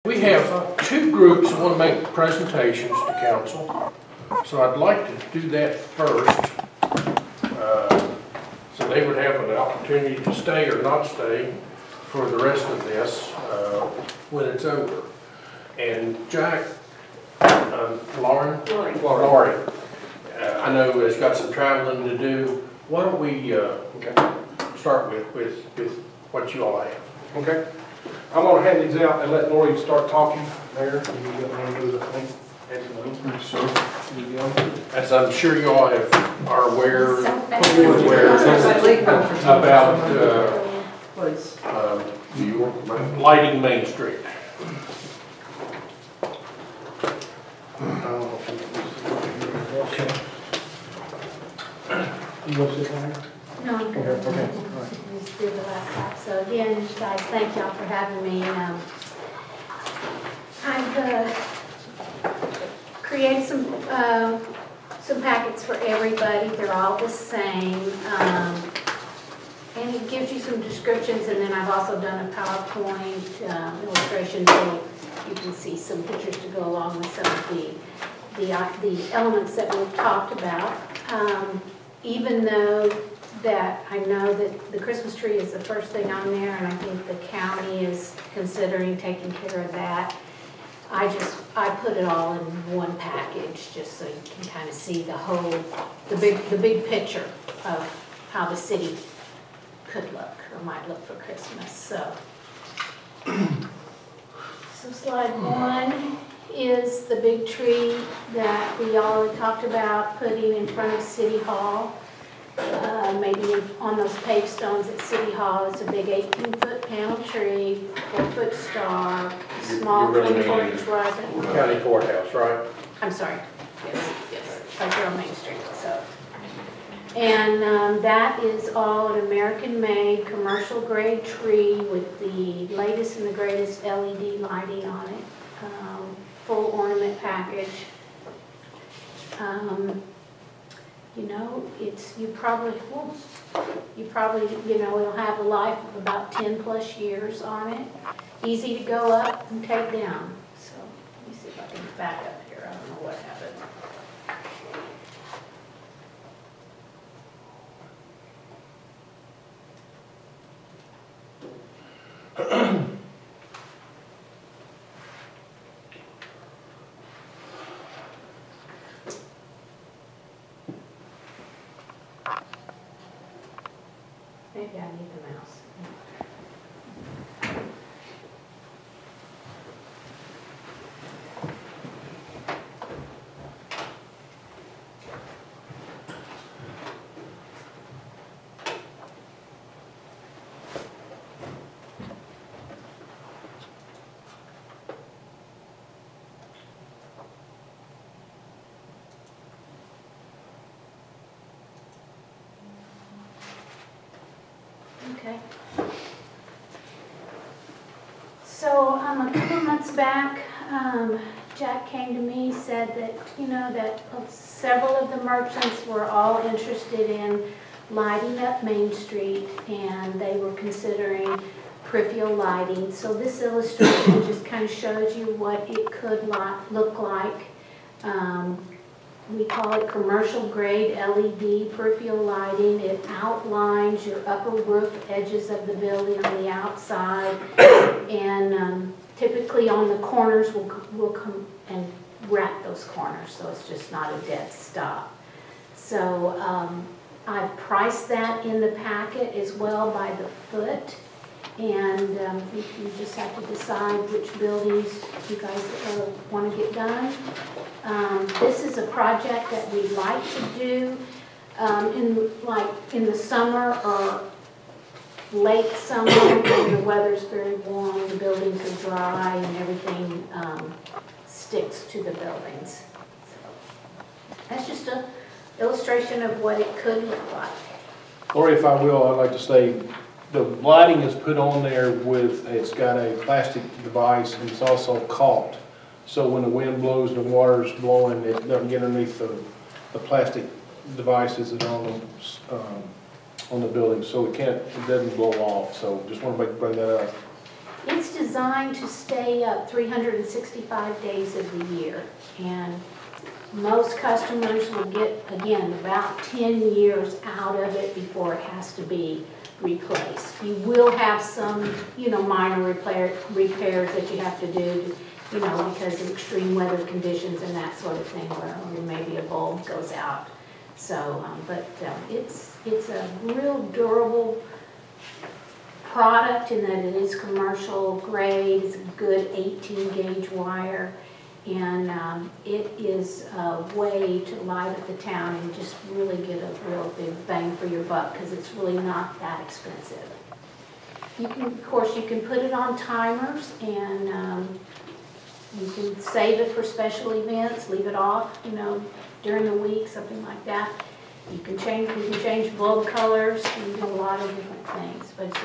We have two groups that want to make presentations to council, so I'd like to do that first, so they would have an opportunity to stay or not stay for the rest of this when it's over. And Jack, Lauren, I know has got some traveling to do. Why don't we start with what you all have? Okay. I'm going to hand these out and let Lori start talking there. You get one of those, I think. As I'm sure you all are aware about lighting Main Street. You want to sit down? No, I'm good. Okay. Just do the laptop. So again, guys, thank y'all for having me. I've created some packets for everybody. They're all the same. And it gives you some descriptions, and then I've also done a PowerPoint illustration so you can see some pictures to go along with some of the elements that we've talked about. Even though that I know that the Christmas tree is the first thing on there, and I think the county is considering taking care of that, I put it all in one package just so you can kind of see the big picture of how the city could look or might look for Christmas. So slide one is the big tree that we all had talked about putting in front of City Hall. Maybe on those paved stones at City Hall. It's a big 18-foot panel tree, 4-foot star, small 24-inch rising. County courthouse, right? I'm sorry. Yes, right there on Main Street. So, and that is all an American-made, commercial-grade tree with the latest and the greatest LED lighting on it. Full ornament package. You know, it'll have a life of about 10 plus years on it. Easy to go up and take down. So let me see if I can back up here. I don't know what happened. Maybe I need the mouse. Okay. So a couple months back, Jack came to me, said that, that several of the merchants were all interested in lighting up Main Street, and they were considering peripheral lighting. So this illustration just kind of shows you what it could look like. We call it commercial grade LED peripheral lighting. It outlines your upper roof edges of the building on the outside, and typically on the corners we'll come and wrap those corners so it's just not a dead stop. So I've priced that in the packet as well by the foot, and you just have to decide which buildings you guys want to get done. This is a project that we like to do in the summer or late summer when the weather's very warm, the buildings are dry, and everything sticks to the buildings. So that's just an illustration of what it could look like. Or if I will, I'd like to say the lighting is put on there it's got a plastic device, and it's also caulked. So when the wind blows and the water's blowing, it doesn't get underneath the plastic devices that are on the building, so it doesn't blow off. So just want to bring that up. It's designed to stay up 365 days of the year. And most customers will get, again, about 10 years out of it before it has to be replaced. You will have some, minor repairs that you have to do, because of extreme weather conditions and that sort of thing, where maybe a bulb goes out. So, it's a real durable product in that it is commercial grade. It's a good 18 gauge wire, and it is a way to light up the town and just really get a real big bang for your buck, because it's really not that expensive. Of course, you can put it on timers, and you can save it for special events, leave it off, during the week, something like that. You can change bulb colors, you can do a lot of different things, but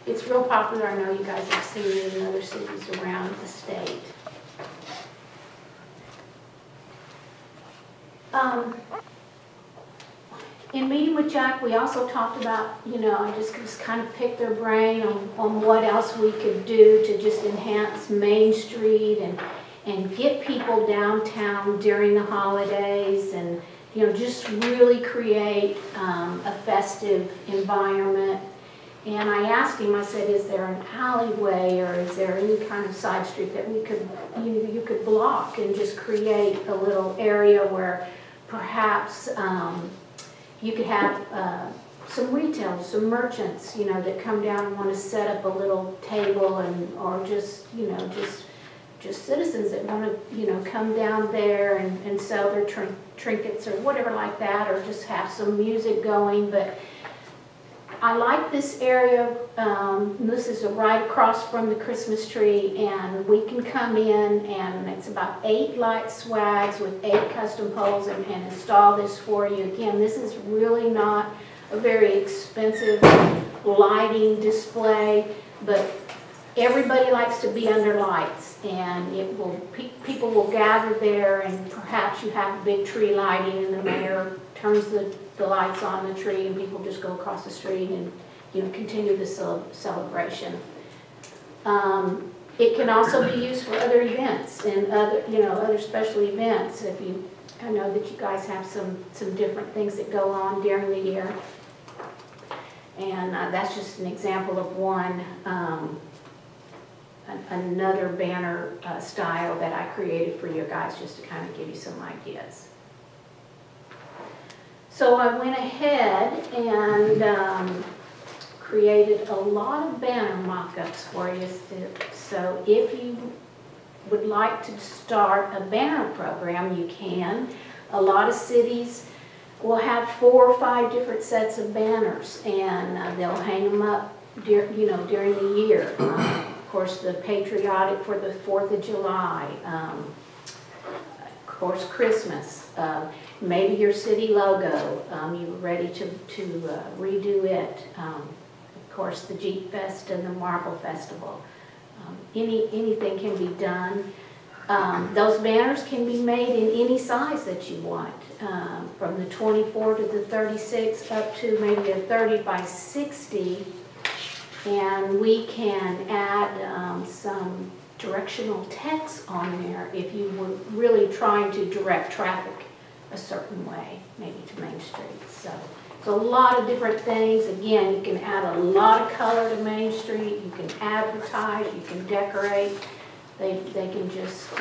it's real popular. I know you guys have seen it in other cities around the state. In meeting with Jack, we also talked about, I just kind of picked their brain on what else we could do to just enhance Main Street and get people downtown during the holidays, and just really create a festive environment. And I asked him, I said, is there an alleyway or is there any kind of side street that we could, you could block and just create a little area where perhaps you could have some retail, some merchants, that come down and want to set up a little table, or just, just citizens that want to, come down there and sell their trinkets or whatever like that, or just have some music going. But I like this area. This is right across from the Christmas tree, and we can come in, and it's about 8 light swags with 8 custom poles, and install this for you. Again, this is really not a very expensive lighting display, but everybody likes to be under lights, and people will gather there, and perhaps you have big tree lighting, and the mayor turns the lights on the tree, and people just go across the street and continue the celebration. It can also be used for other events and other special events. I know that you guys have some different things that go on during the year, and that's just an example of one. Another banner style that I created for you guys, just to kind of give you some ideas. So I went ahead and created a lot of banner mock-ups for you. So if you would like to start a banner program, you can. A lot of cities will have 4 or 5 different sets of banners, and they'll hang them up during the year. Of course, the patriotic for the 4th of July, of course, Christmas, maybe your city logo, you were ready to redo it. Of course, the Jeep Fest and the Marble Festival. Anything can be done. Those banners can be made in any size that you want, from the 24 to the 36 up to maybe a 30 by 60. And we can add some directional text on there if you were really trying to direct traffic a certain way, maybe to Main Street. So it's a lot of different things. Again, you can add a lot of color to Main Street. You can advertise. You can decorate. They can just,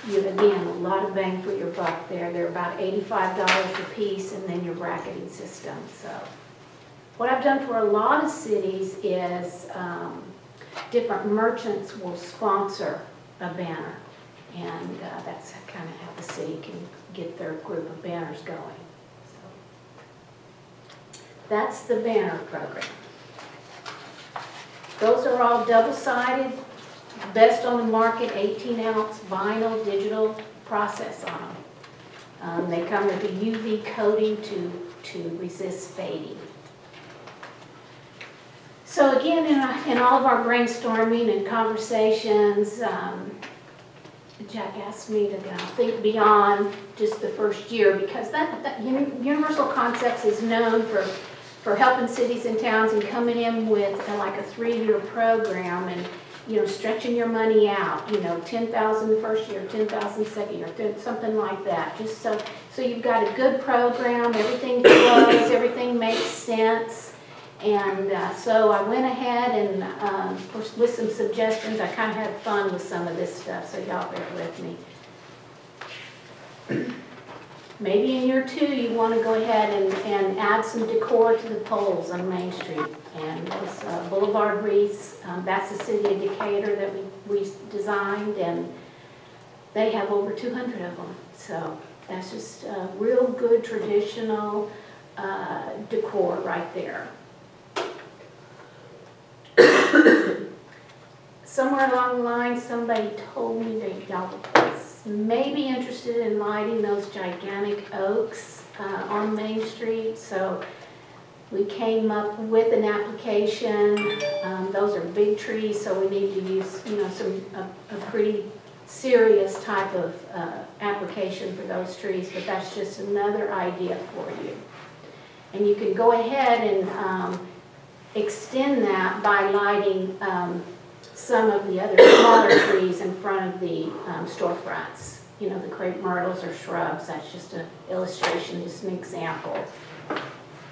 again, a lot of bang for your buck there. They're about $85 a piece, and then your bracketing system. So what I've done for a lot of cities is different merchants will sponsor a banner, and that's kind of how the city can get their group of banners going. So that's the banner program. Those are all double-sided, best on the market, 18-ounce vinyl digital process on them. They come with a UV coating to resist fading. So again, in all of our brainstorming and conversations, Jack asked me to think beyond just the first year, because that Universal Concepts is known for for helping cities and towns and coming in with like a 3-year program and, you know, stretching your money out, you know, 10,000 first year, 10,000 second year, something like that. Just so you've got a good program, everything flows, everything makes sense. And so I went ahead and with some suggestions, I kind of had fun with some of this stuff, so y'all bear with me. Maybe in year 2 you want to go ahead and add some decor to the poles on Main Street. And those boulevard wreaths, that's the city of Decatur that we designed, and they have over 200 of them. So that's just real good traditional decor right there. Somewhere along the line, somebody told me that y'all may be interested in lighting those gigantic oaks on Main Street. So we came up with an application. Those are big trees, so we need to use, you know, a pretty serious type of application for those trees. But that's just another idea for you. And you can go ahead and extend that by lighting some of the other smaller trees in front of the storefronts. You know, the crepe myrtles or shrubs. That's just an illustration, just an example.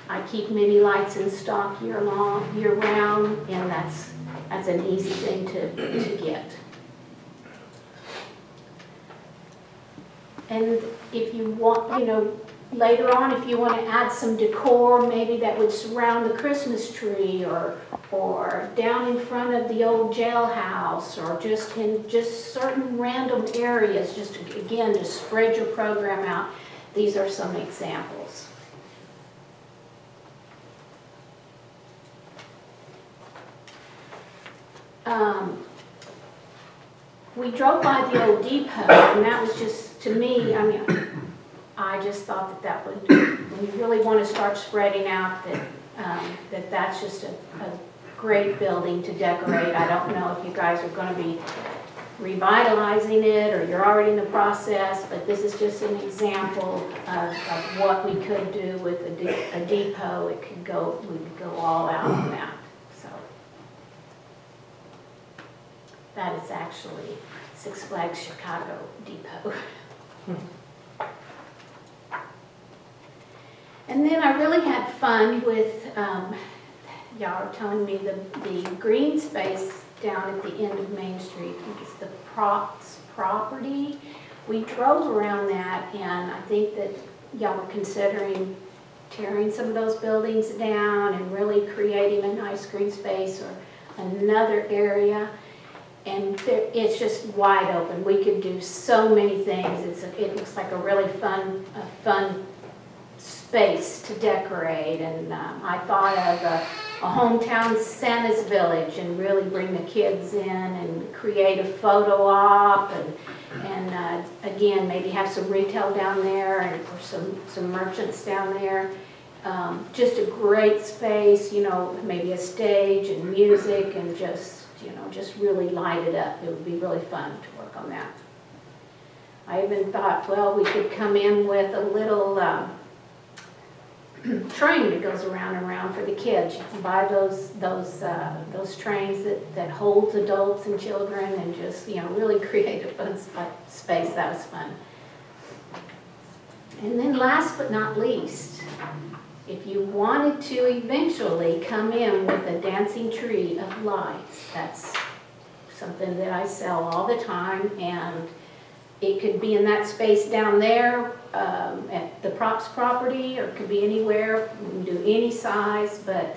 I keep mini lights in stock year round, and that's an easy thing to get. And if you want, you know, later on, if you want to add some decor, maybe that would surround the Christmas tree, or down in front of the old jailhouse, or just in just certain random areas, just again, to spread your program out. These are some examples. We drove by the old depot, and that was just, to me, I mean, I just thought that would, when you really want to start spreading out, that's just a great building to decorate. I don't know if you guys are going to be revitalizing it, or you're already in the process, but this is just an example of what we could do with a depot. It could go, we could go all out on that. So that is actually Six Flags Chicago Depot. And then I really had fun with, y'all are telling me the green space down at the end of Main Street. I think it's the Props property. We drove around that, and I think that y'all were considering tearing some of those buildings down and really creating a nice green space or another area. And it's just wide open. We could do so many things. It looks like a really fun space to decorate. And I thought of a hometown Santa's Village, and really bring the kids in and create a photo op, and again, maybe have some retail down there, and or some merchants down there. Just a great space, you know, maybe a stage and music, and just, you know, just really light it up. It would be really fun to work on that. I even thought, well, we could come in with a little train that goes around and around for the kids. You can buy those trains that holds adults and children, and just, you know, really create a fun space. That was fun. And then last but not least, if you wanted to eventually come in with a dancing tree of lights, that's something that I sell all the time, and it could be in that space down there at the Props property, or it could be anywhere. We can do any size, but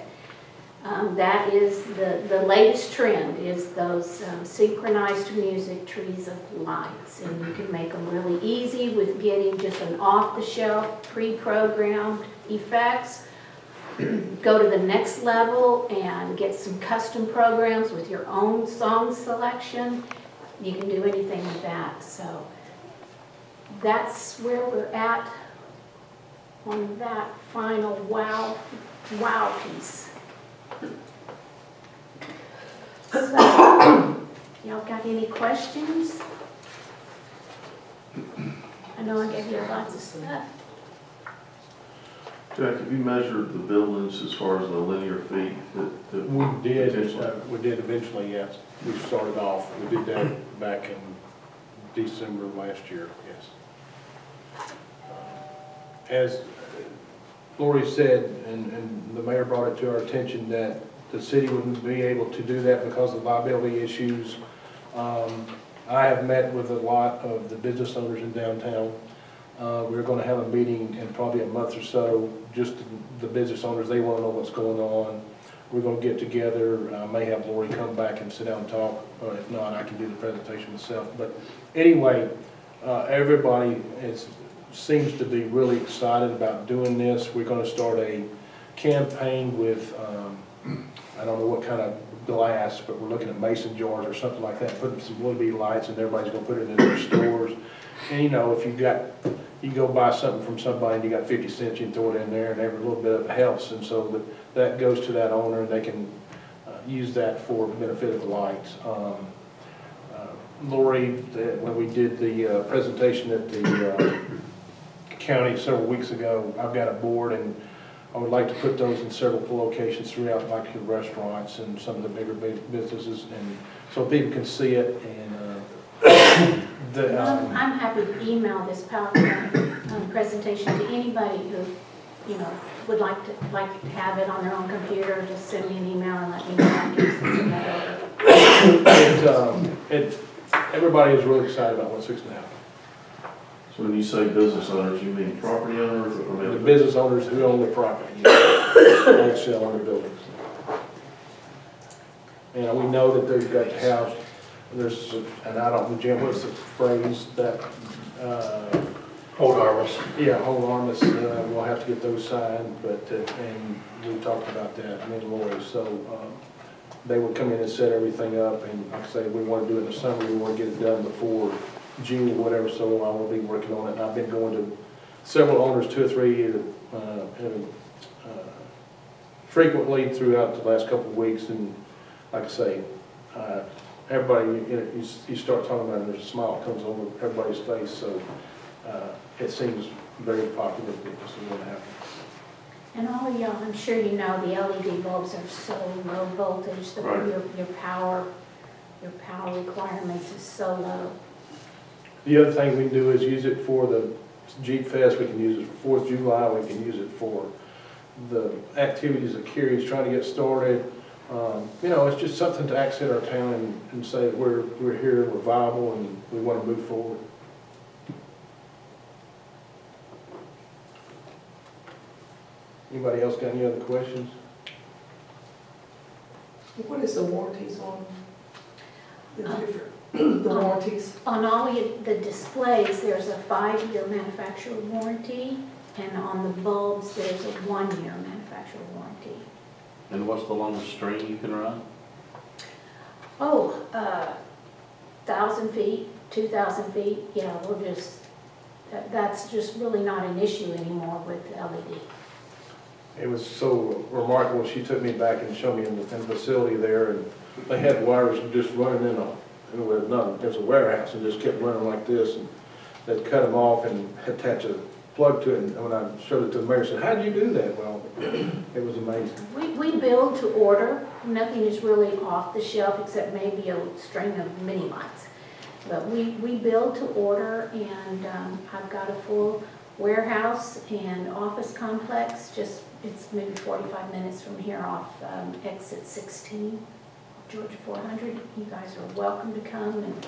that is the latest trend, is those synchronized music trees of lights. And you can make them really easy with getting just an off-the-shelf, pre-programmed effects. Go to the next level and get some custom programs with your own song selection. You can do anything with that. So that's where we're at on that final wow piece. So, y'all got any questions? I know I gave you lots of stuff. Jack, have you measured the buildings as far as the linear feet? We did eventually, yes. We started off, we did that back in December of last year, yes. As Lori said, and the mayor brought it to our attention, that the city wouldn't be able to do that because of liability issues. I have met with a lot of the business owners in downtown. We're going to have a meeting in probably a month or so, just the business owners, they want to know what's going on. We're going to get together. I may have Lori come back and sit down and talk, or if not, I can do the presentation myself. But anyway, everybody seems to be really excited about doing this. We're going to start a campaign with, I don't know what kind of glass, but we're looking at mason jars or something like that, putting some LED lights, and everybody's going to put it in their stores. And you know, if you go buy something from somebody and you got 50 cents, you can throw it in there, and every little bit of it helps. And so that goes to that owner, and they can use that for benefit of the lights. Lori, when we did the presentation at the county several weeks ago, I've got a board, and I would like to put those in several locations throughout, like the restaurants and some of the bigger businesses, and so people can see it. And I'm happy to email this PowerPoint presentation to anybody who, would like to have it on their own computer. Just send me an email and let me know. I can send that over. Everybody is really excited about what's fixing to happen. So when you say business owners, you mean property owners or The business owners who own the property, they sell on their buildings. And we know that they've got to have, and I don't know, Jim, what's the phrase that? Hold harmless. Yeah, hold harmless. We'll have to get those signed, but, and we talked about that, me and Lori. So they will come in and set everything up, and like I say, we want to do it in the summer. We want to get it done before June or whatever, so I will be working on it. And I've been going to several owners, 2 or 3 frequently throughout the last couple of weeks, and like I say, everybody, you start talking about it, there's a smile that comes over everybody's face, so it seems very popular that this is going to happen. And all of y'all, I'm sure you know, the LED bulbs are so low voltage, Right. your power requirements is so low. The other thing we can do is use it for the Jeep Fest. We can use it for 4th of July. We can use it for the activities that Carrie's trying to get started. It's just something to accent our town and say we're here, we're viable, and we want to move forward. Anybody else got any other questions? What is the warranties on the warranties? On all of the displays, there's a 5-year manufacturer warranty, and on the bulbs, there's a 1-year manufacturer warranty. And what's the longest string you can run? 1,000 feet, 2,000 feet, yeah, that's just really not an issue anymore with LED. It was so remarkable. She took me back and showed me in the facility there, and they had wires just running there's a warehouse, and just kept running like this, and they'd cut them off and attach a plug to it. And when I showed it to the mayor, I said, "How did you do that?" Well, it was amazing. We build to order. Nothing is really off the shelf except maybe a string of mini lights. But we build to order, and I've got a full warehouse and office complex. It's maybe 45 minutes from here off exit 16, Georgia 400. You guys are welcome to come and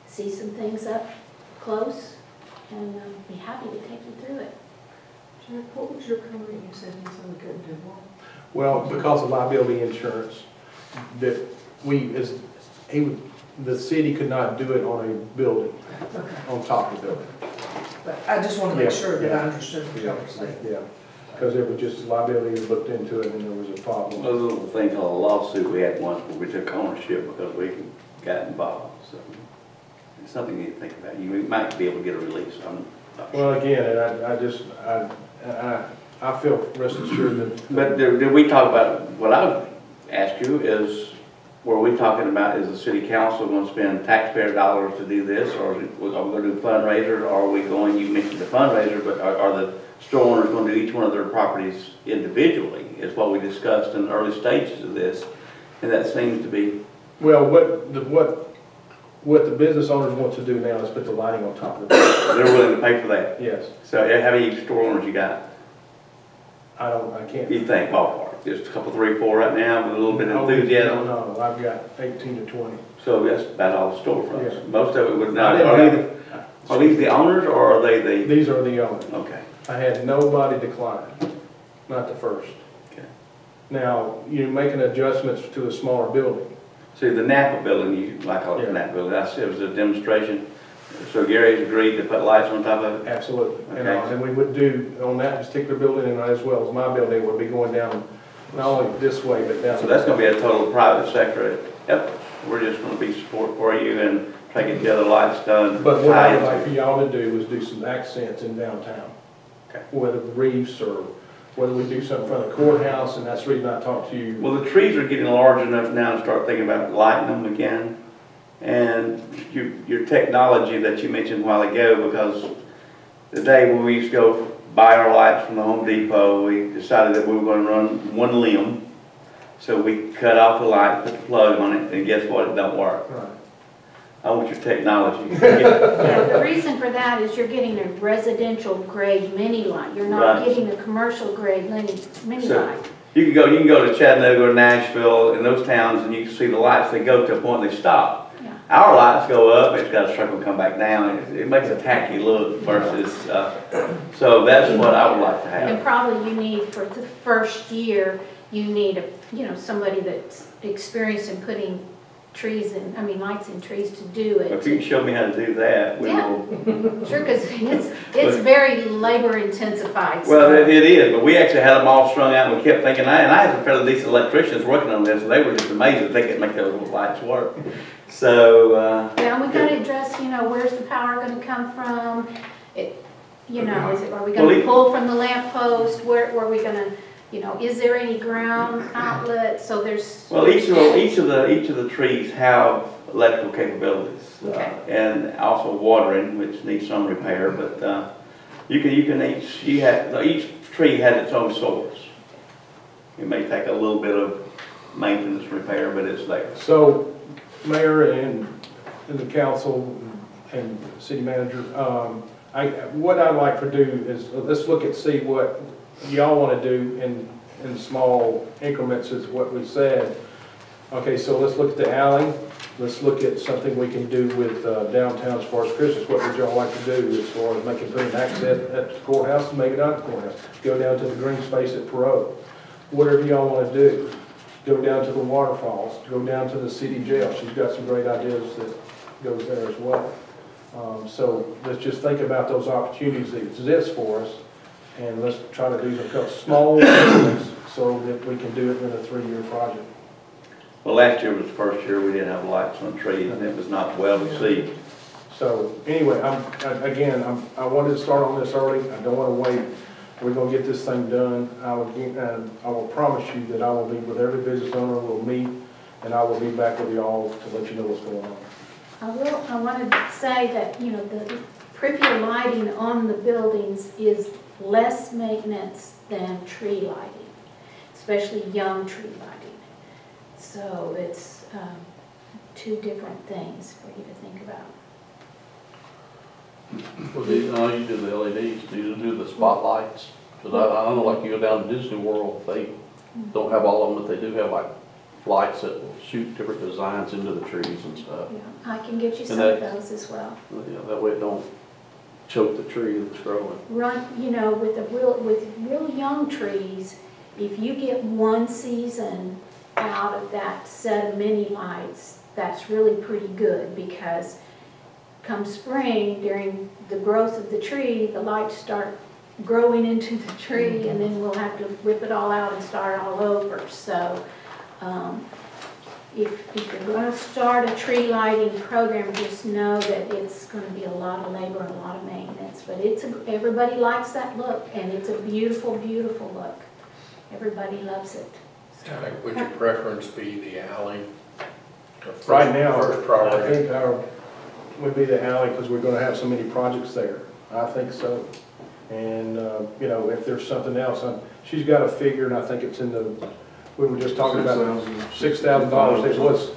see some things up close, and be happy to take you through it. Jack, what was your comment? You said you couldn't do one. Well, because of liability insurance, that the city could not do it on a building, on top of the building. But I just want to make Yeah, sure that yeah. I understood what you were saying. Yeah, because it was just liability looked into it, and there was a problem. There's a little thing called a lawsuit we had once where we took ownership because we got involved. So it's something you need to think about. You might be able to get a release. I'm not sure. Well, again, and I feel rest assured that. But did we talk about, what I would ask you is, were we talking about, is the city council going to spend taxpayer dollars to do this, or are we going to do fundraisers, or are we going, you mentioned the fundraiser, but are the store owners going to do each one of their properties individually, is what we discussed in the early stages of this, and that seems to be. Well, what the business owners want to do now is put the lighting on top of it. They're willing to pay for that. Yes. So how many store owners you got? I can't. You think ballpark? Just a couple, 3, 4 right now with a little bit of enthusiasm? No, I've got 18 to 20. So that's about all the storefronts. Yeah. Most of it would I not. didn't Are these the owners or are they the? These are the owners. Okay. I had nobody decline, not the first. Okay. Now, you're making adjustments to a smaller building. See, the Napa building, you like call it the Yeah. Napa building, I said it was a demonstration. So Gary's agreed to put lights on top of it? Absolutely. Okay. And we would do, on that particular building and as well as my building, would be going down not only this way, but down. So that's gonna be a total private sector. Yep, we're just gonna be support for you and try to get the other lights done. But what I would like for y'all to do is do some accents in downtown. Okay. Whether reefs or whether we do something from the courthouse, and that's the reason I talked to you. Well, the trees are getting large enough now to start thinking about lighting them again. And your technology that you mentioned a while ago, because the day when we used to go buy our lights from the Home Depot, we decided that we were going to run one limb. So we cut off the light, put the plug on it, and guess what? It don't work. Right. I want your technology. Yeah, the reason for that is you're getting a residential grade mini light. You're not Right. getting a commercial grade mini So, light. You can go to Chattanooga or Nashville in those towns and you can see the lights, they go to a point they stop. Yeah. Our lights go up, it's got a circle and come back down. It makes a tacky look versus, so that's what I would like to And have. probably you need, for the first year, you need somebody that's experienced in putting trees and, lights in trees to do it. If you can show me how to do that, we Yeah. will. Sure, because it's very labor intensified. Well, it is, but we actually had them all strung out and we kept thinking, and I had some fairly decent electricians working on this, and they were just amazed that they could make those little lights work. So, Yeah, we gotta address, where's the power gonna come from? Is it, are we Well, gonna pull from the lamp post? Where are we gonna, is there any ground outlet? So there's. well, each of the trees have electrical capabilities, Okay. and also watering, which needs some repair. But each tree has its own source. It may take a little bit of maintenance repair, but it's there. So, Mayor and the council and city manager, what I'd like to do is, let's look at, see what y'all want to do in small increments is what we said. Okay, so let's look at the alley. Let's look at something we can do with downtown as far as Christmas. What would y'all like to do as far as making, putting access at the courthouse, maybe not the courthouse? Go down to the green space at Perot. Whatever y'all want to do. Go down to the waterfalls, go down to the city jail. She's got some great ideas that goes there as well. So let's just think about those opportunities that exist for us, and let's try to do a couple small things so that we can do it in a 3-year project. Well, last year was the first year we didn't have lights on trees, and it was not well received. So anyway, I wanted to start on this early. I don't want to wait. We're going to get this thing done. I will promise you that I will be with every business owner. We'll meet, and I will be back with y'all to let you know what's going on. I wanted to say that, the preview lighting on the buildings is less maintenance than tree lighting, especially young tree lighting. So it's two different things for you to think about. Well, you do the LEDs, do you do the spotlights? Because I know, like, you go down to Disney World, they don't have all of them, but they do have like lights that will shoot different designs into the trees and stuff. Yeah, I can get you some of those as well. That way it don't choke the tree that's growing. Right, with real young trees, if you get one season out of that set of mini lights, that's really pretty good, because come spring, during the growth of the tree, the lights start growing into the tree, and then we'll have to rip it all out and start all over. So if you're going to start a tree lighting program, just know that it's going to be a lot of labor and a lot of maintenance. But everybody likes that look, and it's a beautiful, beautiful look. Everybody loves it. Would your preference be the alley Right now, First I priority. think our, would be the alley, because we're gonna have so many projects there. I think so. And, you know, if there's something else, she's got a figure, and I think it's in the, we were just talking about $6,000. It was,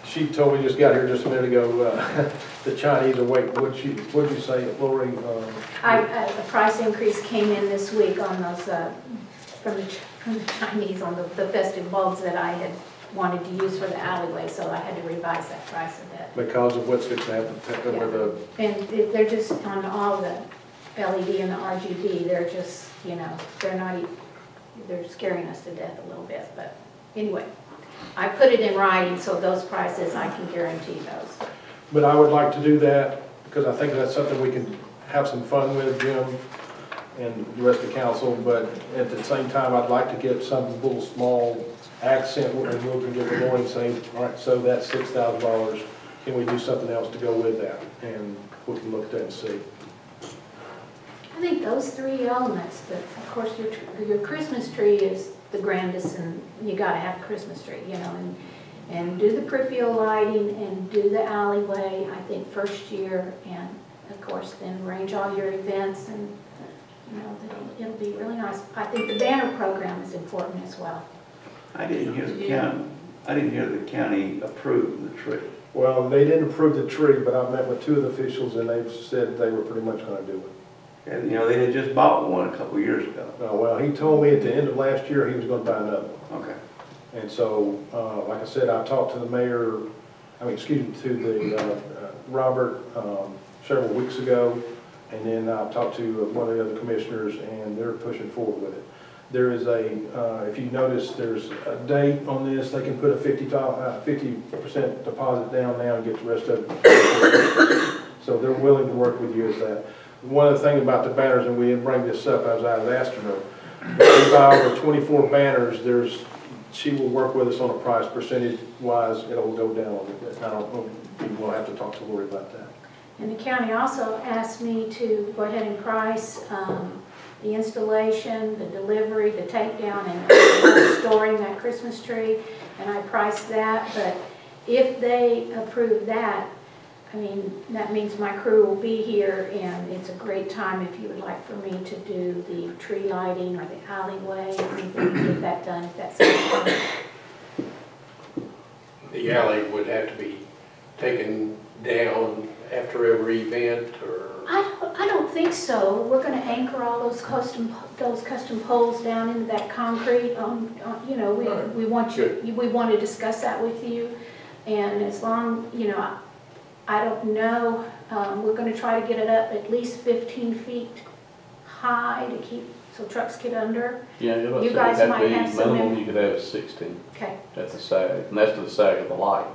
she told me, just got here just a minute ago, the Chinese are waiting, what'd you say, Lori? A price increase came in this week on those, from the Chinese on the festive bulbs that I had wanted to use for the alleyway, so I had to revise that price a bit. Because of what's fixing to happen with the, And they're just on all the LED and the RGB, they're just, you know, they're scaring us to death a little bit, but anyway. I put it in writing, so those prices, I can guarantee those. but I would like to do that, because I think that's something we can have some fun with, Jim, and the rest of the council, but at the same time, I'd like to get some little small accent, and we can get the Lori saying, all right, so that's $6,000, can we do something else to go with that? And we can look at that and see. I think those three elements, but of course your Christmas tree is the grandest, and you gotta have a Christmas tree, you know, and do the peripheral lighting and do the alleyway, I think first year, and of course then arrange all your events, and you know, it'll be really nice. I think the banner program is important as well. I didn't hear the county approve the tree. Well, they didn't approve the tree, but I met with two of the officials, and they've said they were pretty much gonna do it. And, you know, they had just bought one a couple of years ago. Well, he told me at the end of last year he was gonna buy another one. Okay. And so, like I said, I talked to the mayor, to the, Robert, several weeks ago, and then I talked to one of the other commissioners, and they're pushing forward with it. There is if you notice, there's a date on this, they can put a 50% deposit down now and get the rest of it. So they're willing to work with you as that. One of the things about the banners, and we didn't bring this up as I was asking her, if we buy over 24 banners, she will work with us on a price percentage-wise, it'll go down a little bit. I don't know, we'll have to talk to Lori about that. And the county also asked me to go ahead and price the installation, the delivery, the takedown, and storing that Christmas tree, and I priced that, but if they approve that, I mean, that means my crew will be here, and it's a great time if you would like for me to do the tree lighting or the alleyway, anything to get that done, if that's okay. The alley would have to be taken down after every event, or? I don't think so. We're going to anchor all those custom poles down into that concrete. You know, we want to discuss that with you, and as long, you know, I don't know. We're going to try to get it up at least 15 feet high to keep so trucks get under. Yeah, You guys might have some. Minimum you could have 16 Okay. at the sag, and that's to the sag of the light.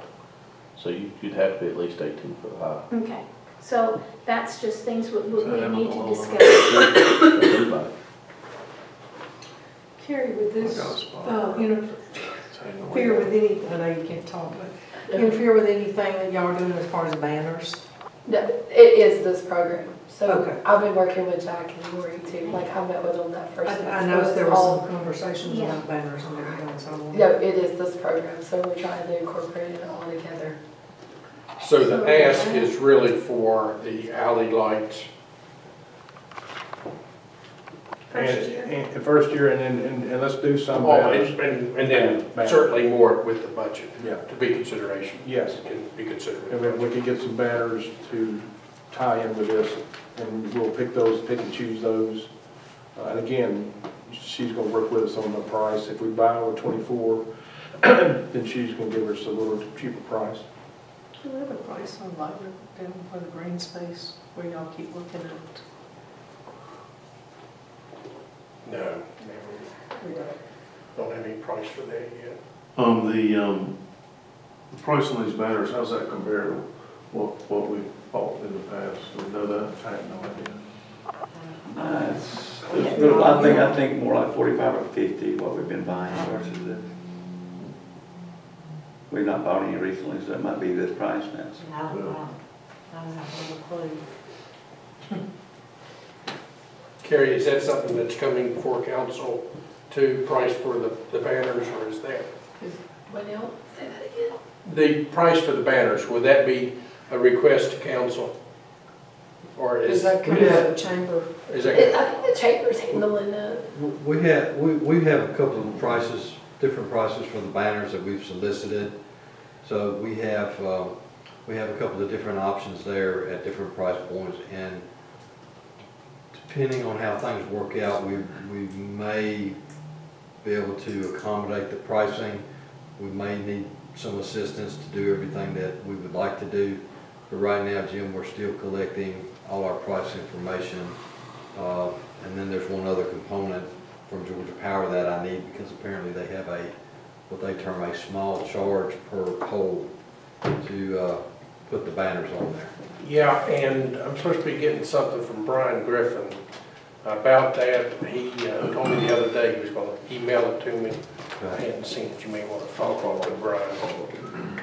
So you'd have to be at least 18 foot high. Okay. So that's just things we need to discuss. Everybody. Carrie, with this, spot. interfere with any, I know you can't talk, but interfere with anything that y'all are doing as far as banners? No, it is this program. So Okay. I've been working with Jack and Lori too. Like I met with them that first day. I noticed there was some conversations about banners and everything, so I wanted. No, it is this program. So we're trying to incorporate it all together. So the ask is really for the alley lights. First year. And first year, and let's do some Well, banners. and then certainly more with the budget. Yeah. To be consideration. Yes. Can be considered. And if we could get some banners to tie in with this, and we'll pick and choose those. And again, she's gonna work with us on the price. If we buy over 24, then she's gonna give us a little cheaper price. Do we have a price on lighting down for the green space where y'all keep looking at? No, We don't. don't have any price for that yet. The price on these banners, how's that compare to what we bought in the past? Do we know that? I have no idea. I think more like 45 or 50 what we've been buying versus this. We've not bought any recently, so it might be this price now. I don't know. I don't have a clue. Carrie, is that something that's coming before council to price for the banners, or is that? What else? Say that again. The price for the banners, would that be a request to council? Or Is is that kind of the chamber? is that, I think the chamber's handling that. We have a couple of prices, different prices for the banners that we've solicited. So we have a couple of different options there at different price points, and depending on how things work out, we may be able to accommodate the pricing. We may need some assistance to do everything that we would like to do. But right now, Jim, we're still collecting all our price information. And then there's one other component from Georgia Power that I need, because apparently they have what they term a small charge per pole to put the banners on there. yeah, and I'm supposed to be getting something from Brian Griffin about that. He told me the other day he was going to email it to me. I hadn't seen it. You may want to follow up with Brian.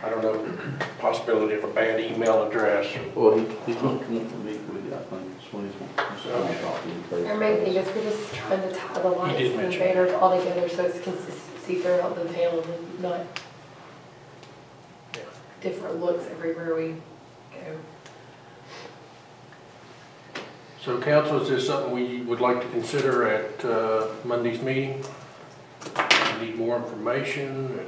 I don't know, possibility of a bad email address. Well, he's going to come up to meet with you, I think, this one he's Our main thing is we're just trying to tie the lights did and the mention banners all together so it's consistency throughout the town and not Yeah. different looks everywhere we go. So council, is this something we would like to consider at Monday's meeting? We need more information.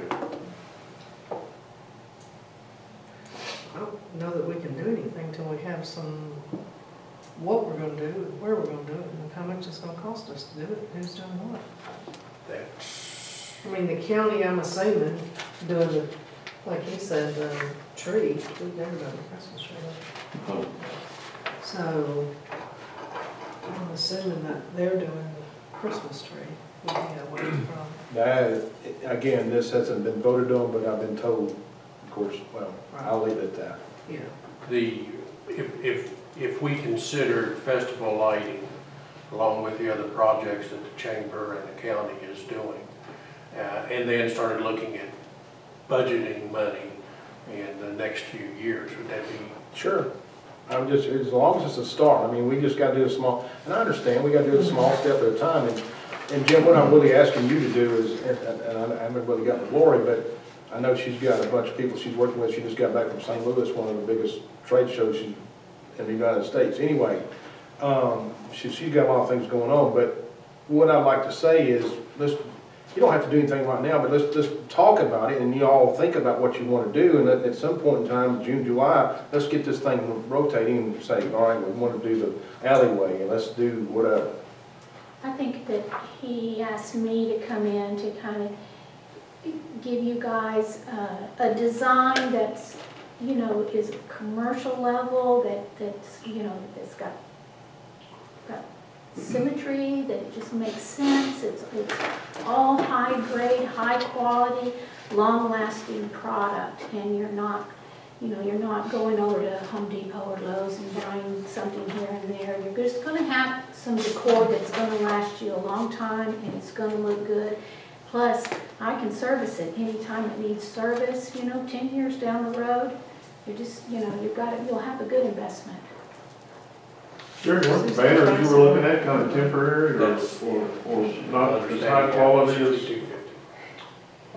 I don't know that we can do anything till we have what we're gonna do, where we're gonna do it, and how much it's gonna cost us to do it, who's doing what. That's, I mean, the county, I'm assuming, doing the, like he said, the tree, we've never done the Christmas tree. So, I'm assuming that they're doing the Christmas tree. Yeah, where it's from. That, again, this hasn't been voted on, but I've been told, of course, well, I'll leave it at that. Yeah. if we consider festival lighting along with the other projects that the chamber and the county is doing, and then started looking at budgeting money in the next few years, would that be? Sure. I'm just, as long as it's a start, I mean, we just gotta do a small, and I understand, we gotta do a small step at a time, and Jim, what I'm really asking you to do is, and I haven't really got with Lori, but I know she's got a bunch of people she's working with. She just got back from St. Louis, one of the biggest trade shows in the United States. Anyway, she's got a lot of things going on, but what I'd like to say is, you don't have to do anything right now, but let's talk about it, and you all think about what you want to do, and at some point in time, June, July, let's get this thing rotating and say, all right, we want to do the alleyway, and let's do whatever. I think that he asked me to come in to kind of give you guys a design that's, you know, is commercial level, that's, you know, that's got symmetry, that just makes sense. It's all high grade, high quality, long lasting product, and you're not, you know, you're not going over to Home Depot or Lowe's and buying something here and there. You're just going to have some decor that's going to last you a long time, and it's going to look good. Plus, I can service it anytime it needs service. You know, 10 years down the road, you just, you know, you'll have a good investment. Sure, what the banners you were looking at, kind of temporary or not as high quality as?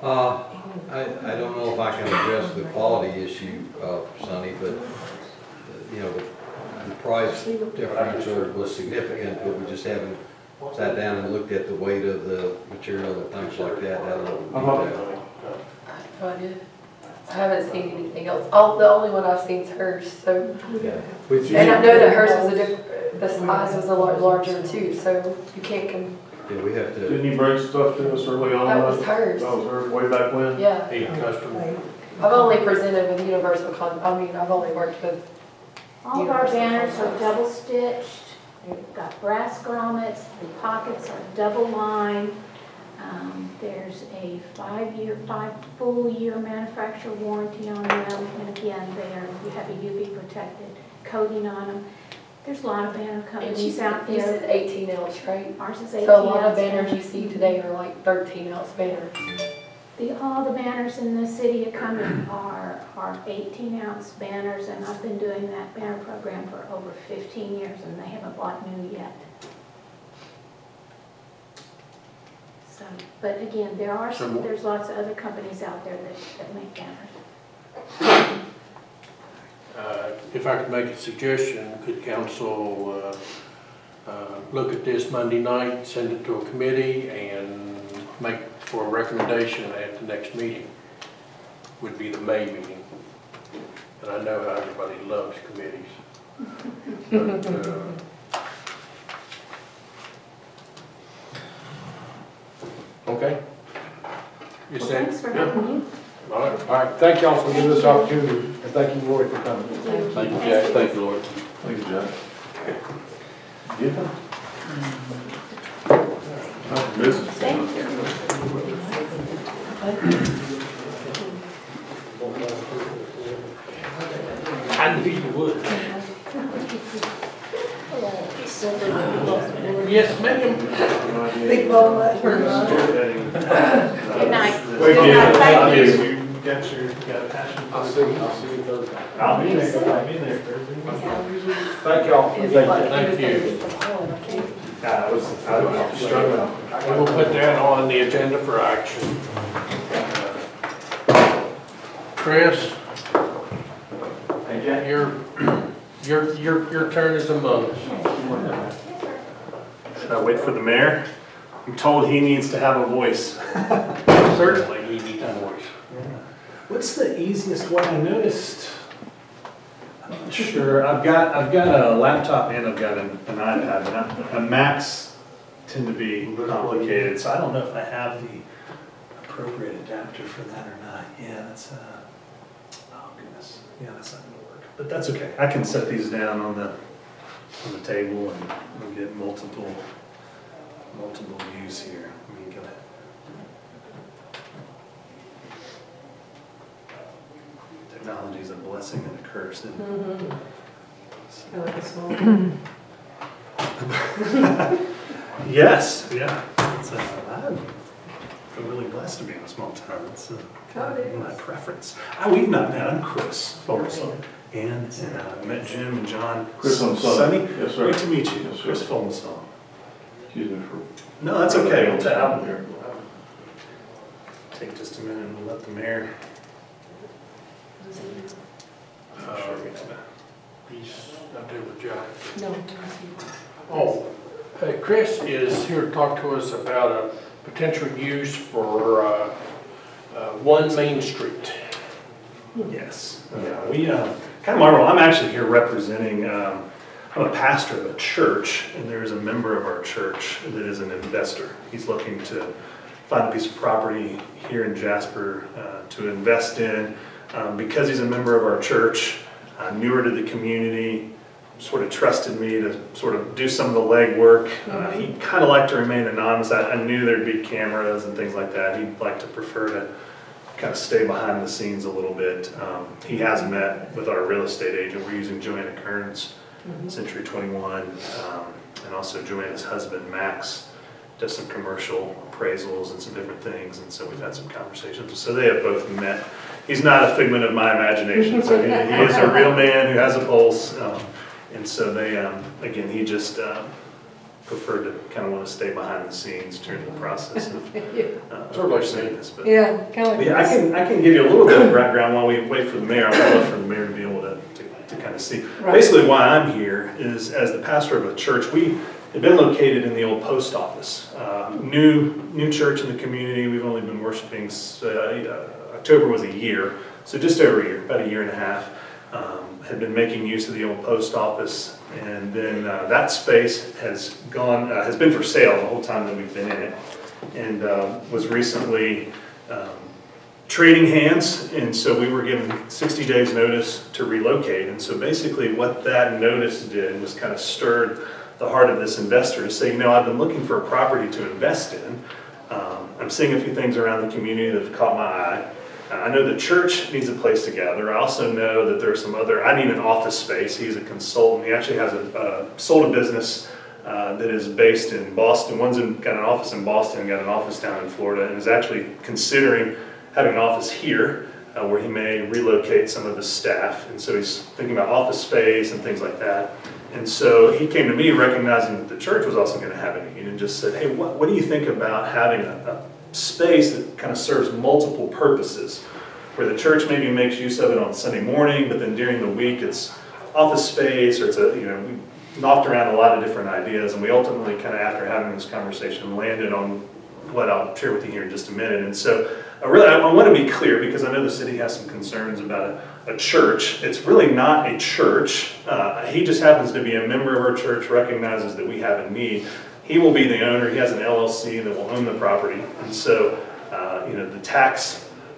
I don't know if I can address the quality issue, Sonny, but, you know, the price differential was significant, but we just haven't sat down and looked at the weight of the material and things like that. No idea. I haven't seen anything else. The only one I've seen is hers, so. And I know that hers was the size was a lot larger too, so you can't Yeah, we have to. Didn't you bring stuff to us early on? That was hers. That was hers way back when? Yeah. A customer. I've only presented with Universal I've only worked with. All of our banners are double stitched. We've got brass grommets. The pockets are double lined. There's a 5 full year manufacturer warranty on them. And again, you have a UV protected coating on them. There's a lot of banner companies out You there. said 18 ounce, right? Ours is 18 So a lot of ounce. banners you see today are like 13 ounce banners. All the banners in the city of Cumming are 18 ounce banners, and I've been doing that banner program for over 15 years, and they haven't bought new yet. So, but again, there's lots of other companies out there that make banners. if I could make a suggestion, could council look at this Monday night, send it to a committee, and make for a recommendation at the next meeting? Would be the May meeting. And I know how everybody loves committees. But, okay. You Well, said, thanks for having me. all right. All right, thank y'all for giving us the opportunity, and thank you, Roy, for coming. Thank you, Jack, thank you, Lord. Thank you, Jack. Business. Thank you. I knew you would. Yes, ma'am. Big ball of Good night. Thank Good night. Thank you. You got a passion for I'll see you Thursday. I'll be there Thursday. Thank y'all. It's Thank like, you. Thank you. it's the pollen, I can't. I was struggling. We will put that on the agenda for action. Chris, Hey, Jack. your turn is among us. Should I wait for the mayor? I'm told he needs to have a voice. Certainly, he needs a voice. What's the easiest way? I noticed, I'm not sure, I've got a laptop and I've got an iPad, and Macs tend to be complicated, so I don't know if I have the appropriate adapter for that or not. Yeah, that's, oh goodness, yeah, that's not gonna work, but that's okay. I can set these down on the table and we'll get multiple views here. Let me go ahead. Technology is a blessing and a curse, isn't it? I like a small. Yes, yeah. It's, I feel really blessed to be in a small town. It's my preference. We've not met. I'm Chris Foglesong. And I met Jim and John. Chris on Sunny. Sunny. Yes, sir. Great to meet you. Yes, sir. Chris Foglesong. Excuse me for. No, that's okay. We'll Out here. take just a minute and we'll let the mayor. He's not there with Jack. No. Oh, Chris is here to talk to us about a potential use for 1 Main Street. Yes. We kind of marvel. I'm actually here representing, I'm a pastor of a church, and there is a member of our church that is an investor. He's looking to find a piece of property here in Jasper to invest in. Because he's a member of our church, newer to the community, sort of trusted me to sort of do some of the legwork. He'd kind of like to remain anonymous. I knew there'd be cameras and things like that. He'd like to prefer to kind of stay behind the scenes a little bit. He has met with our real estate agent. We're using Joanna Kearns, Century 21, and also Joanna's husband, Max, does some commercial appraisals and some different things, and so we've had some conversations. So they have both met. He's not a figment of my imagination, so he is a real man who has a pulse, and so they, again, he just preferred to kind of want to stay behind the scenes during the process of overseeing this. But Yeah, kind of like. yeah, I can give you a little bit of background while we wait for the mayor. I'd love for the mayor to be able to kind of see. Right. Basically, why I'm here is as the pastor of a church. We had been located in the old post office. New church in the community. We've only been worshiping. October was a year, so just over a year, about a year and a half. Had been making use of the old post office, and then that space has been for sale the whole time that we've been in it, and was recently trading hands, and so we were given 60 days notice to relocate. And so basically what that notice did was kind of stirred the heart of this investor to say, I've been looking for a property to invest in. I'm seeing a few things around the community that have caught my eye. I know the church needs a place to gather. I also know that there are some I need an office space. He's a consultant. He actually has sold a business that is based in Boston. One's got an office in Boston, got an office down in Florida, and is actually considering having an office here where he may relocate some of his staff. And so he's thinking about office space and things like that. And so he came to me recognizing that the church was also going to have a need, and just said, hey, what do you think about having a space that kind of serves multiple purposes, where the church maybe makes use of it on Sunday morning, but then during the week it's office space, or it's a, we knocked around a lot of different ideas, and we ultimately kind of, after having this conversation, landed on what I'll share with you here in just a minute. And so I want to be clear, because I know the city has some concerns about a church. It's really not a church. He just happens to be a member of our church, recognizes that we have a need. He will be the owner. He has an LLC that will own the property. And so,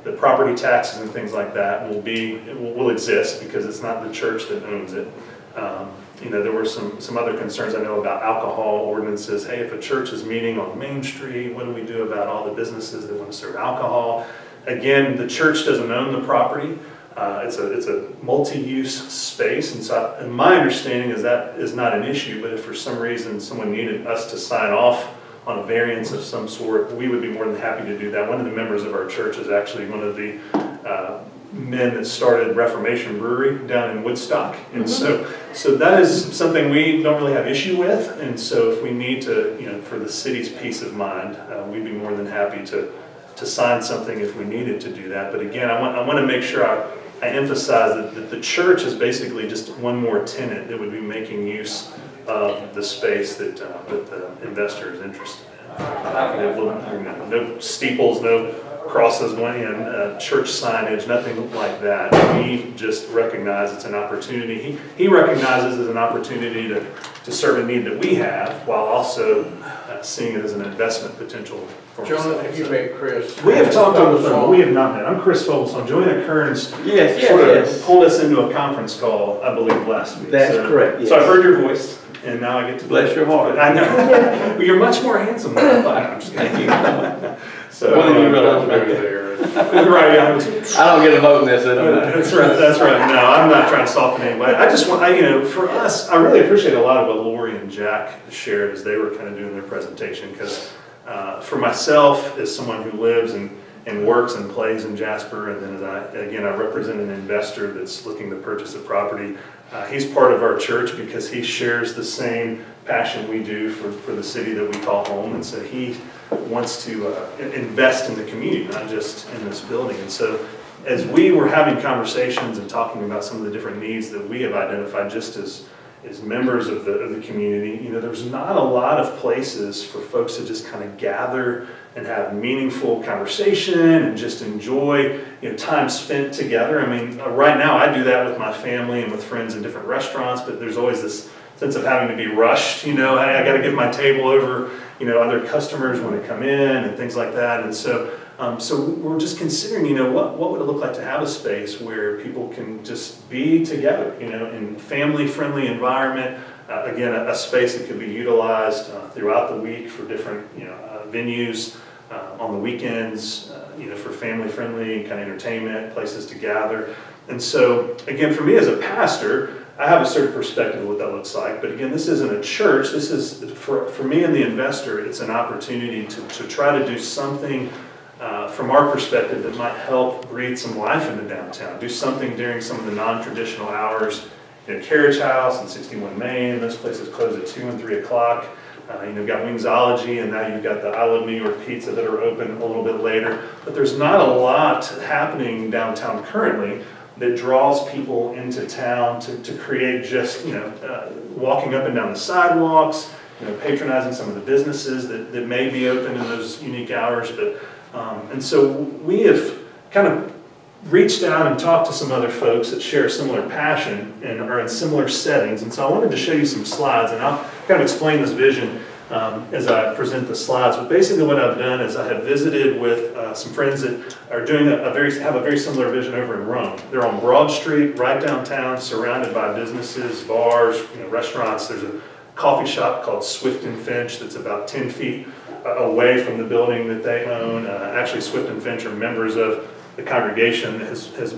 the property taxes and things like that will exist, because it's not the church that owns it. There were some other concerns I know about alcohol ordinances. Hey, if a church is meeting on Main Street, what do we do about all the businesses that want to serve alcohol? Again, the church doesn't own the property. It's a multi-use space, and my understanding is that is not an issue, but if for some reason someone needed us to sign off on a variance of some sort, we would be more than happy to do that. One of the members of our church is actually one of the men that started Reformation Brewery down in Woodstock, and so that is something we don't really have issue with. And so if we need to, for the city's peace of mind, we'd be more than happy to sign something if we needed to do that. But again, I want to make sure I emphasize that the church is basically just one more tenant that would be making use of the space that the investor is interested in. No steeples, no crosses going in, church signage, nothing like that. We just recognize it's an opportunity. He recognizes it's an opportunity to serve a need that we have, while also seeing it as an investment potential for us. John, have you met Chris? We have talked on the phone. We have not met. I'm Chris Foglesong. Joanna Kearns sort of pulled us into a conference call, I believe, last week. That's correct. Yes. So I've heard your voice, and now I get to bless your heart. I know. Well, you're much more handsome than I thought. I'm just kidding. So, well, then you realize there. Right, yeah. I don't get a vote in this. That's right. That's right. No, I'm not trying to soften anybody. I just want, for us, I really appreciate a lot of what Lori and Jack shared as they were kind of doing their presentation, because for myself, as someone who lives and works and plays in Jasper, and then I represent an investor that's looking to purchase a property. He's part of our church because he shares the same passion we do for the city that we call home, and so he wants to invest in the community, not just in this building. And so as we were having conversations and talking about some of the different needs that we have identified just as members of the community, there's not a lot of places for folks to just kind of gather and have meaningful conversation and just enjoy time spent together. I mean, right now I do that with my family and with friends in different restaurants, but there's always this sense of having to be rushed. I got to give my table over other customers when they come in and things like that. And so we're just considering, what would it look like to have a space where people can just be together, in family-friendly environment. Again, a space that could be utilized throughout the week for different, venues, on the weekends, for family-friendly kind of entertainment, places to gather. And so, again, for me as a pastor, I have a certain perspective of what that looks like, but again, this isn't a church. This is, for me and the investor, it's an opportunity to try to do something from our perspective that might help breathe some life into downtown. Do something during some of the non-traditional hours. Carriage House and 61 Main, those places close at 2 and 3 o'clock. You've got Wingsology, and now you've got the I Love New York Pizza that are open a little bit later. But there's not a lot happening downtown currently that draws people into town to create just, walking up and down the sidewalks, patronizing some of the businesses that may be open in those unique hours. But and so we have kind of reached out and talked to some other folks that share a similar passion and are in similar settings. And so I wanted to show you some slides, and I'll kind of explain this vision as I present the slides. But basically what I've done is I have visited with some friends that are doing have a very similar vision over in Rome. They're on Broad Street, right downtown, surrounded by businesses, bars, restaurants. There's a coffee shop called Swift and Finch that's about 10 feet away from the building that they own. Actually, Swift and Finch are members of the congregation that has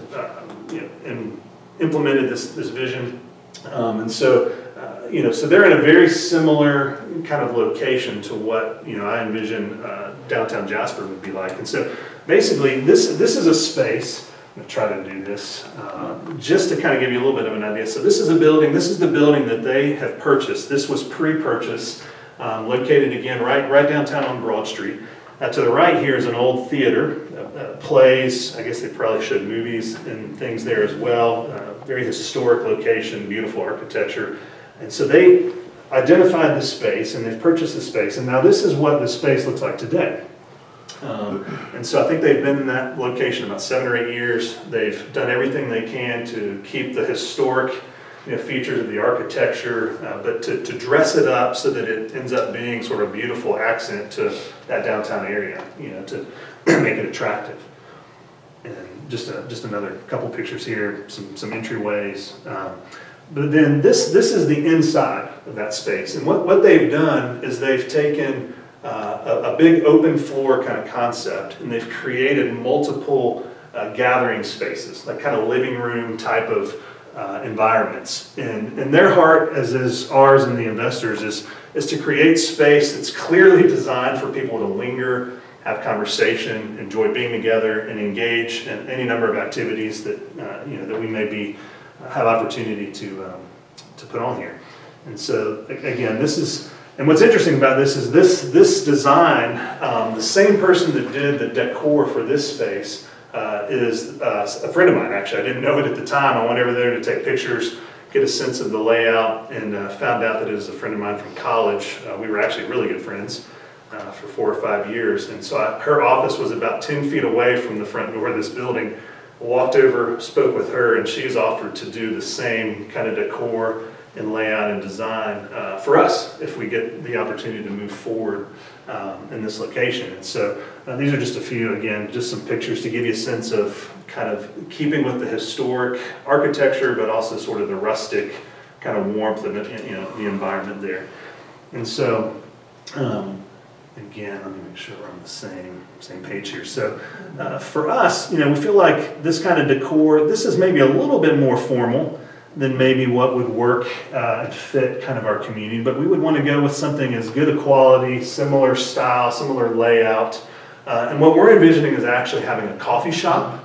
implemented this vision, and so so they're in a very similar kind of location to what I envision downtown Jasper would be like. And so basically, this is a space. I'm going to try to do this just to kind of give you a little bit of an idea. So this is a building. This is the building that they have purchased. This was pre-purchase, located again right downtown on Broad Street. To the right here is an old theater, plays, I guess they probably showed movies and things there as well. Very historic location, beautiful architecture. And so they identified the space and they've purchased the space. And now this is what the space looks like today. And so I think they've been in that location about 7 or 8 years. They've done everything they can to keep the historic features of the architecture, but to dress it up so that it ends up being sort of a beautiful accent to that downtown area, to make it attractive. And just another couple pictures here, some entryways. But then this is the inside of that space. And what they've done is they've taken a big open floor kind of concept, and they've created multiple gathering spaces, like kind of living room type of environments. And their heart, as is ours and the investors, is to create space that's clearly designed for people to linger, have conversation, enjoy being together, and engage in any number of activities that that we may have opportunity to put on here. And so again, this is. And what's interesting about this is this design, the same person that did the decor for this space is a friend of mine, actually. I didn't know it at the time. I went over there to take pictures, get a sense of the layout, and found out that it was a friend of mine from college. We were actually really good friends for 4 or 5 years. And so her office was about 10 feet away from the front door of this building. I walked over, spoke with her, and she's offered to do the same kind of decor and layout and design for us if we get the opportunity to move forward in this location. And so these are just a few, again, just some pictures to give you a sense of kind of keeping with the historic architecture, but also sort of the rustic kind of warmth of the environment there. And so again, let me make sure we're on the same page here. So for us, we feel like this kind of decor, this is maybe a little bit more formal than maybe what would work and fit kind of our community. But we would want to go with something as good a quality, similar style, similar layout. And what we're envisioning is actually having a coffee shop.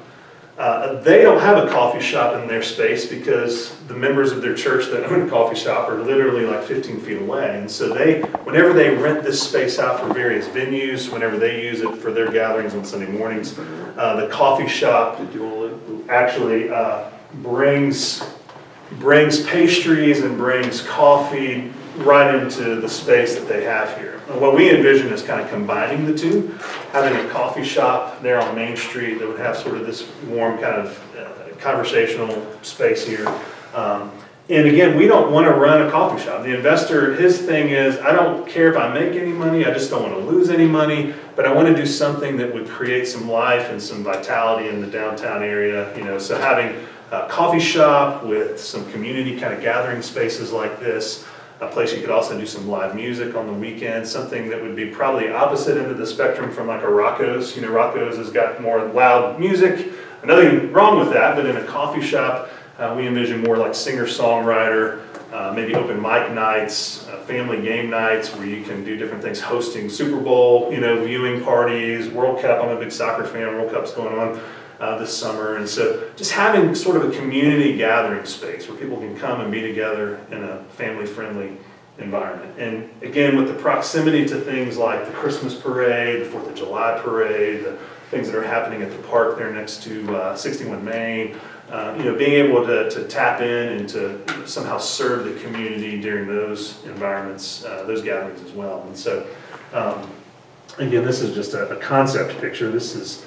They don't have a coffee shop in their space because the members of their church that own a coffee shop are literally like 15 feet away. And so whenever they rent this space out for various venues, whenever they use it for their gatherings on Sunday mornings, the coffee shop actually brings pastries and brings coffee right into the space that they have here. And what we envision is kind of combining the two, having a coffee shop there on Main Street that would have sort of this warm kind of conversational space here. And again, we don't want to run a coffee shop. The investor, his thing is, I don't care if I make any money, I just don't want to lose any money, but I want to do something that would create some life and some vitality in the downtown area. So having a coffee shop with some community kind of gathering spaces like this, a place you could also do some live music on the weekend, something that would be probably opposite end of the spectrum from like a Rocco's. Rocco's has got more loud music. Nothing wrong with that, but in a coffee shop, we envision more like singer-songwriter, maybe open mic nights, family game nights where you can do different things, hosting Super Bowl, viewing parties, World Cup. I'm a big soccer fan, World Cup's going on this summer. And so just having sort of a community gathering space where people can come and be together in a family-friendly environment. And again, with the proximity to things like the Christmas parade, the 4th of July parade, the things that are happening at the park there next to 61 Main, being able to tap in and to somehow serve the community during those environments, those gatherings as well. And so, again, this is just a concept picture. This is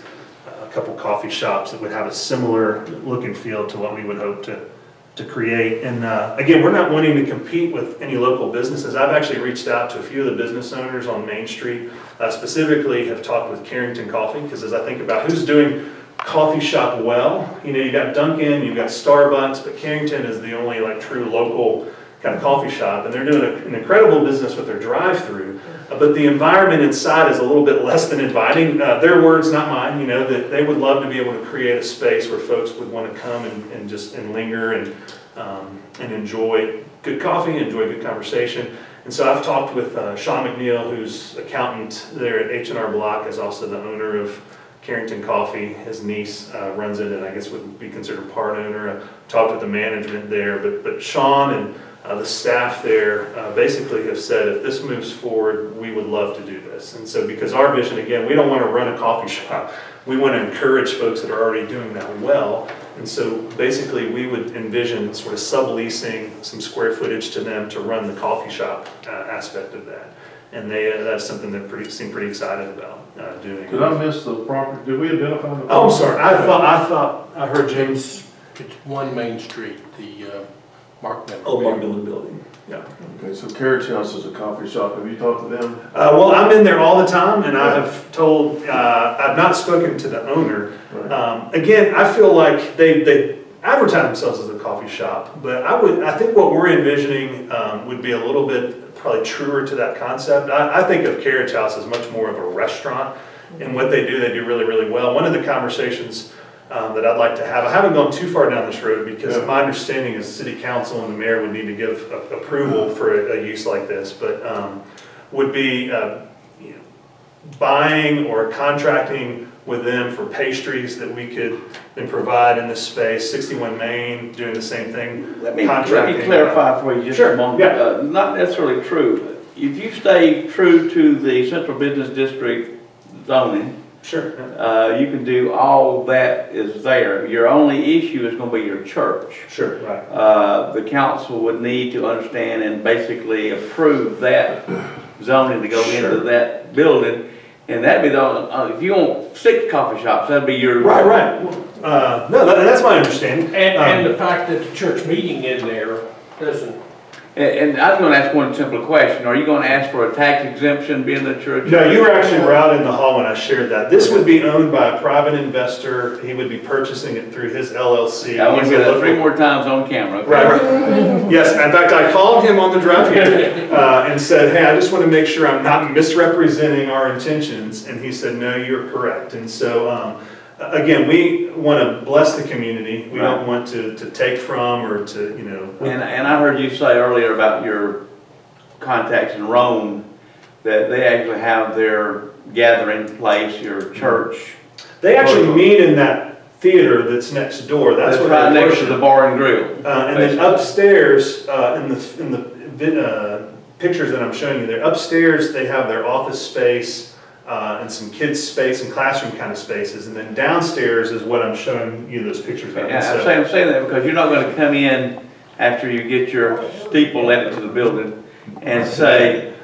a couple coffee shops that would have a similar look and feel to what we would hope to create. And again, we're not wanting to compete with any local businesses. I've actually reached out to a few of the business owners on Main Street, specifically have talked with Carrington Coffee, because as I think about who's doing coffee shop well, you've got Duncan, you've got Starbucks, but Carrington is the only like true local kind of coffee shop, and they're doing an incredible business with their drive-through. But the environment inside is a little bit less than inviting. Their words, not mine. That they would love to be able to create a space where folks would want to come and linger and enjoy good coffee, enjoy good conversation. And so I've talked with Sean McNeil, who's accountant there at H&R Block, is also the owner of Carrington Coffee. His niece runs it, and I guess would be considered part owner. I talked with the management there, but Sean and The staff there basically have said, if this moves forward, we would love to do this. And so because our vision, again, we don't want to run a coffee shop. We want to encourage folks that are already doing that well. And so basically we would envision sort of subleasing some square footage to them to run the coffee shop aspect of that. And that's something that seem pretty excited about doing. Did I miss the property? Did we identify the? Oh, I'm sorry. I thought I heard James. It's 1 Main Street, the Mark Miller. Oh, Mark Miller building. Yeah. Okay, so Carriage House is a coffee shop. Have you talked to them? Well, I'm in there all the time, and I have told, I've not spoken to the owner. Right. Again, I feel like they advertise themselves as a coffee shop, but I think what we're envisioning would be a little bit probably truer to that concept. I think of Carriage House as much more of a restaurant, and what they do really, really well. One of the conversations that I'd like to have, I haven't gone too far down this road because my understanding is the city council and the mayor would need to give approval for a use like this, but would be buying or contracting with them for pastries that we could then provide in this space. 61 Main doing the same thing. Let me clarify for you just a moment. Yeah. Not necessarily true. If you stay true to the Central Business District zoning, sure. You can do all that is there. Your only issue is going to be your church. Sure, right. The council would need to understand and basically approve that zoning to go into that building. And that'd be the, if you want 6 coffee shops, that'd be your. Right. No, that's my understanding. And the fact that the church meeting in there doesn't. And I was going to ask one simple question. Are you going to ask for a tax exemption being the church? No, you were actually right in the hall when I shared that. This would be owned by a private investor. He would be purchasing it through his LLC. I want to hear that 3 more times on camera. Okay? Right. Yes, in fact, I called him on the drive here and said, hey, I just want to make sure I'm not misrepresenting our intentions. And he said, no, you're correct. And so, again, we want to bless the community. We don't want to take from or to, And I heard you say earlier about your contacts in Rome, that they actually have their gathering place, your church. They actually meet in that theater that's next door. That's where right next to the bar and grill. And then upstairs, in the pictures that I'm showing you there, upstairs they have their office space, and some kids' space and classroom kind of spaces, and then downstairs is what I'm showing you those pictures of. Yeah, I'm saying that because you're not going to come in after you get your steeple let into the building and say,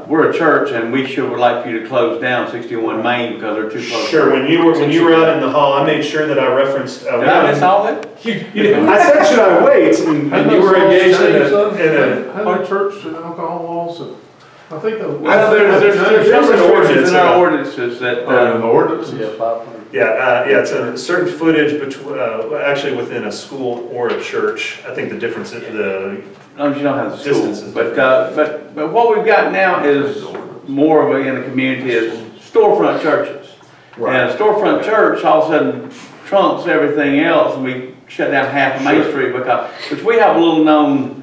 we're a church and we sure would like for you to close down 61 Main because they're too close. Sure, when you were out in the hall, I made sure that I referenced. Did I miss all that? I said, should I wait? And you were engaged in a. How church and alcohol laws? I think there's an ordinance in our ordinances that. An ordinance? Yeah, 500. Yeah, it's a certain footage between, actually within a school or a church. I think the difference is No, you don't have the distances. But what we've got now is more of in the community is storefront churches. Right. And a storefront church all of a sudden trumps everything else, and we shut down half of Main Street which we have a little known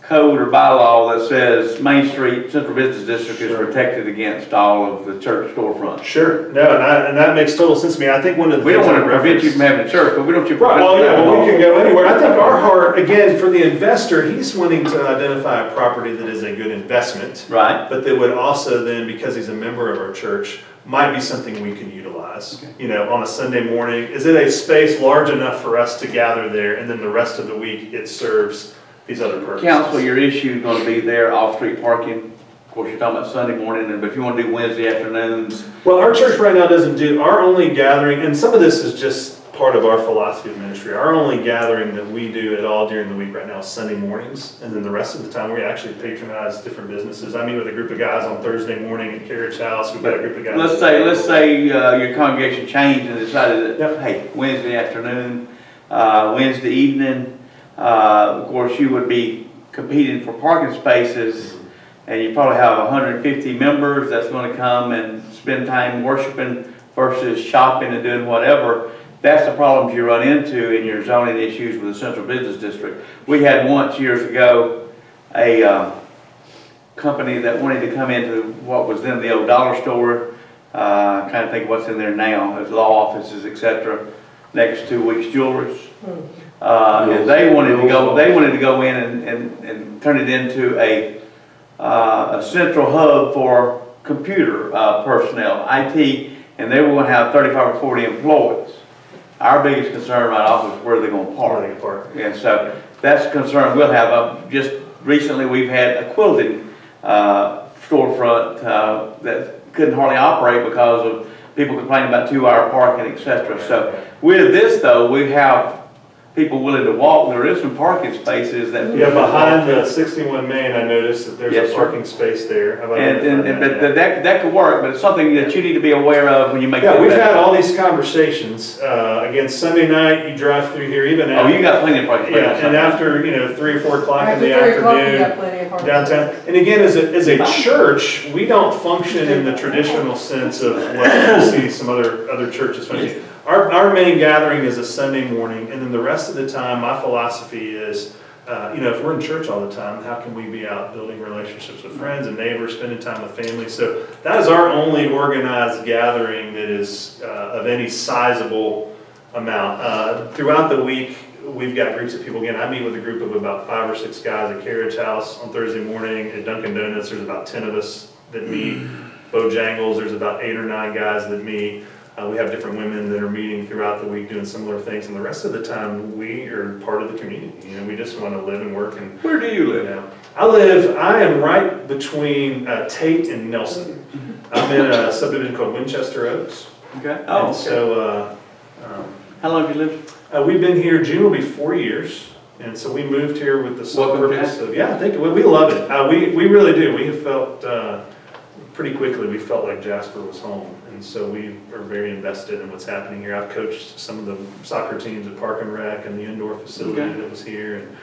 code or bylaw that says Main Street Central Business District is protected against all of the church storefronts. Sure, no, and that makes total sense to me. I think one of the we don't want to prevent you from having a church, but we don't. Right, well, we can go anywhere. I think our heart, again, for the investor, he's wanting to identify a property that is a good investment, right? But that would also then, because he's a member of our church, might be something we can utilize. Okay. On a Sunday morning, is it a space large enough for us to gather there, and then the rest of the week it serves these other purposes? Council, your issue is going to be there off-street parking. Of course, you're talking about Sunday morning, but if you want to do Wednesday afternoons. Well, our church right now doesn't do, our only gathering, and some of this is just part of our philosophy of ministry. Our only gathering that we do at all during the week right now is Sunday mornings, and then the rest of the time we actually patronize different businesses. I meet with a group of guys on Thursday morning at Carriage House. We've got a group of guys. Let's say your congregation changed and decided that, hey, Wednesday afternoon, Wednesday evening, of course you would be competing for parking spaces, and you probably have 150 members that's going to come and spend time worshiping versus shopping and doing whatever. That's the problems you run into in your zoning issues with the Central Business District. We had once years ago a company that wanted to come into what was then the old dollar store. I kind of think what's in there now. There's law offices, etc. Next to Weeks Jewelers. And they wanted to go in and turn it into a central hub for computer personnel, IT, and they were going to have 35 or 40 employees. Our biggest concern right off is where they're going to park. And so that's a concern we'll have. Just recently we've had a quilting storefront that couldn't hardly operate because of people complaining about 2-hour parking, etc. So with this though, we have people willing to walk. There is some parking spaces that. Yeah, behind the 61 Main, I noticed that there's a parking space there. That could work, but it's something that you need to be aware of when you make. Yeah, we've had all these conversations. Again, Sunday night, you drive through here, even after. Oh, you got plenty of parking. Yeah, and after 3 or 4 o'clock in the afternoon, downtown. And again, as a church, we don't function in the traditional sense of what you see some other churches function. Our main gathering is a Sunday morning, and then the rest of the time, my philosophy is, if we're in church all the time, how can we be out building relationships with friends and neighbors, spending time with family? So that is our only organized gathering that is of any sizable amount. Throughout the week, we've got groups of people. Again, I meet with a group of about 5 or 6 guys at Carriage House on Thursday morning. At Dunkin' Donuts, there's about 10 of us that meet. Bojangles, there's about 8 or 9 guys that meet. We have different women that are meeting throughout the week doing similar things, and the rest of the time we are part of the community. We just want to live and work. And where do you live? I am right between Tate and Nelson. I'm in a subdivision called Winchester Oaks. Okay. Oh. And so, how long have you lived? We've been here. June will be 4 years, and so we moved here with the sole purpose of I think we love it. We really do. We have felt pretty quickly. We felt like Jasper was home. And so we are very invested in what's happening here. I've coached some of the soccer teams at Park and Rec and the indoor facility that was here. And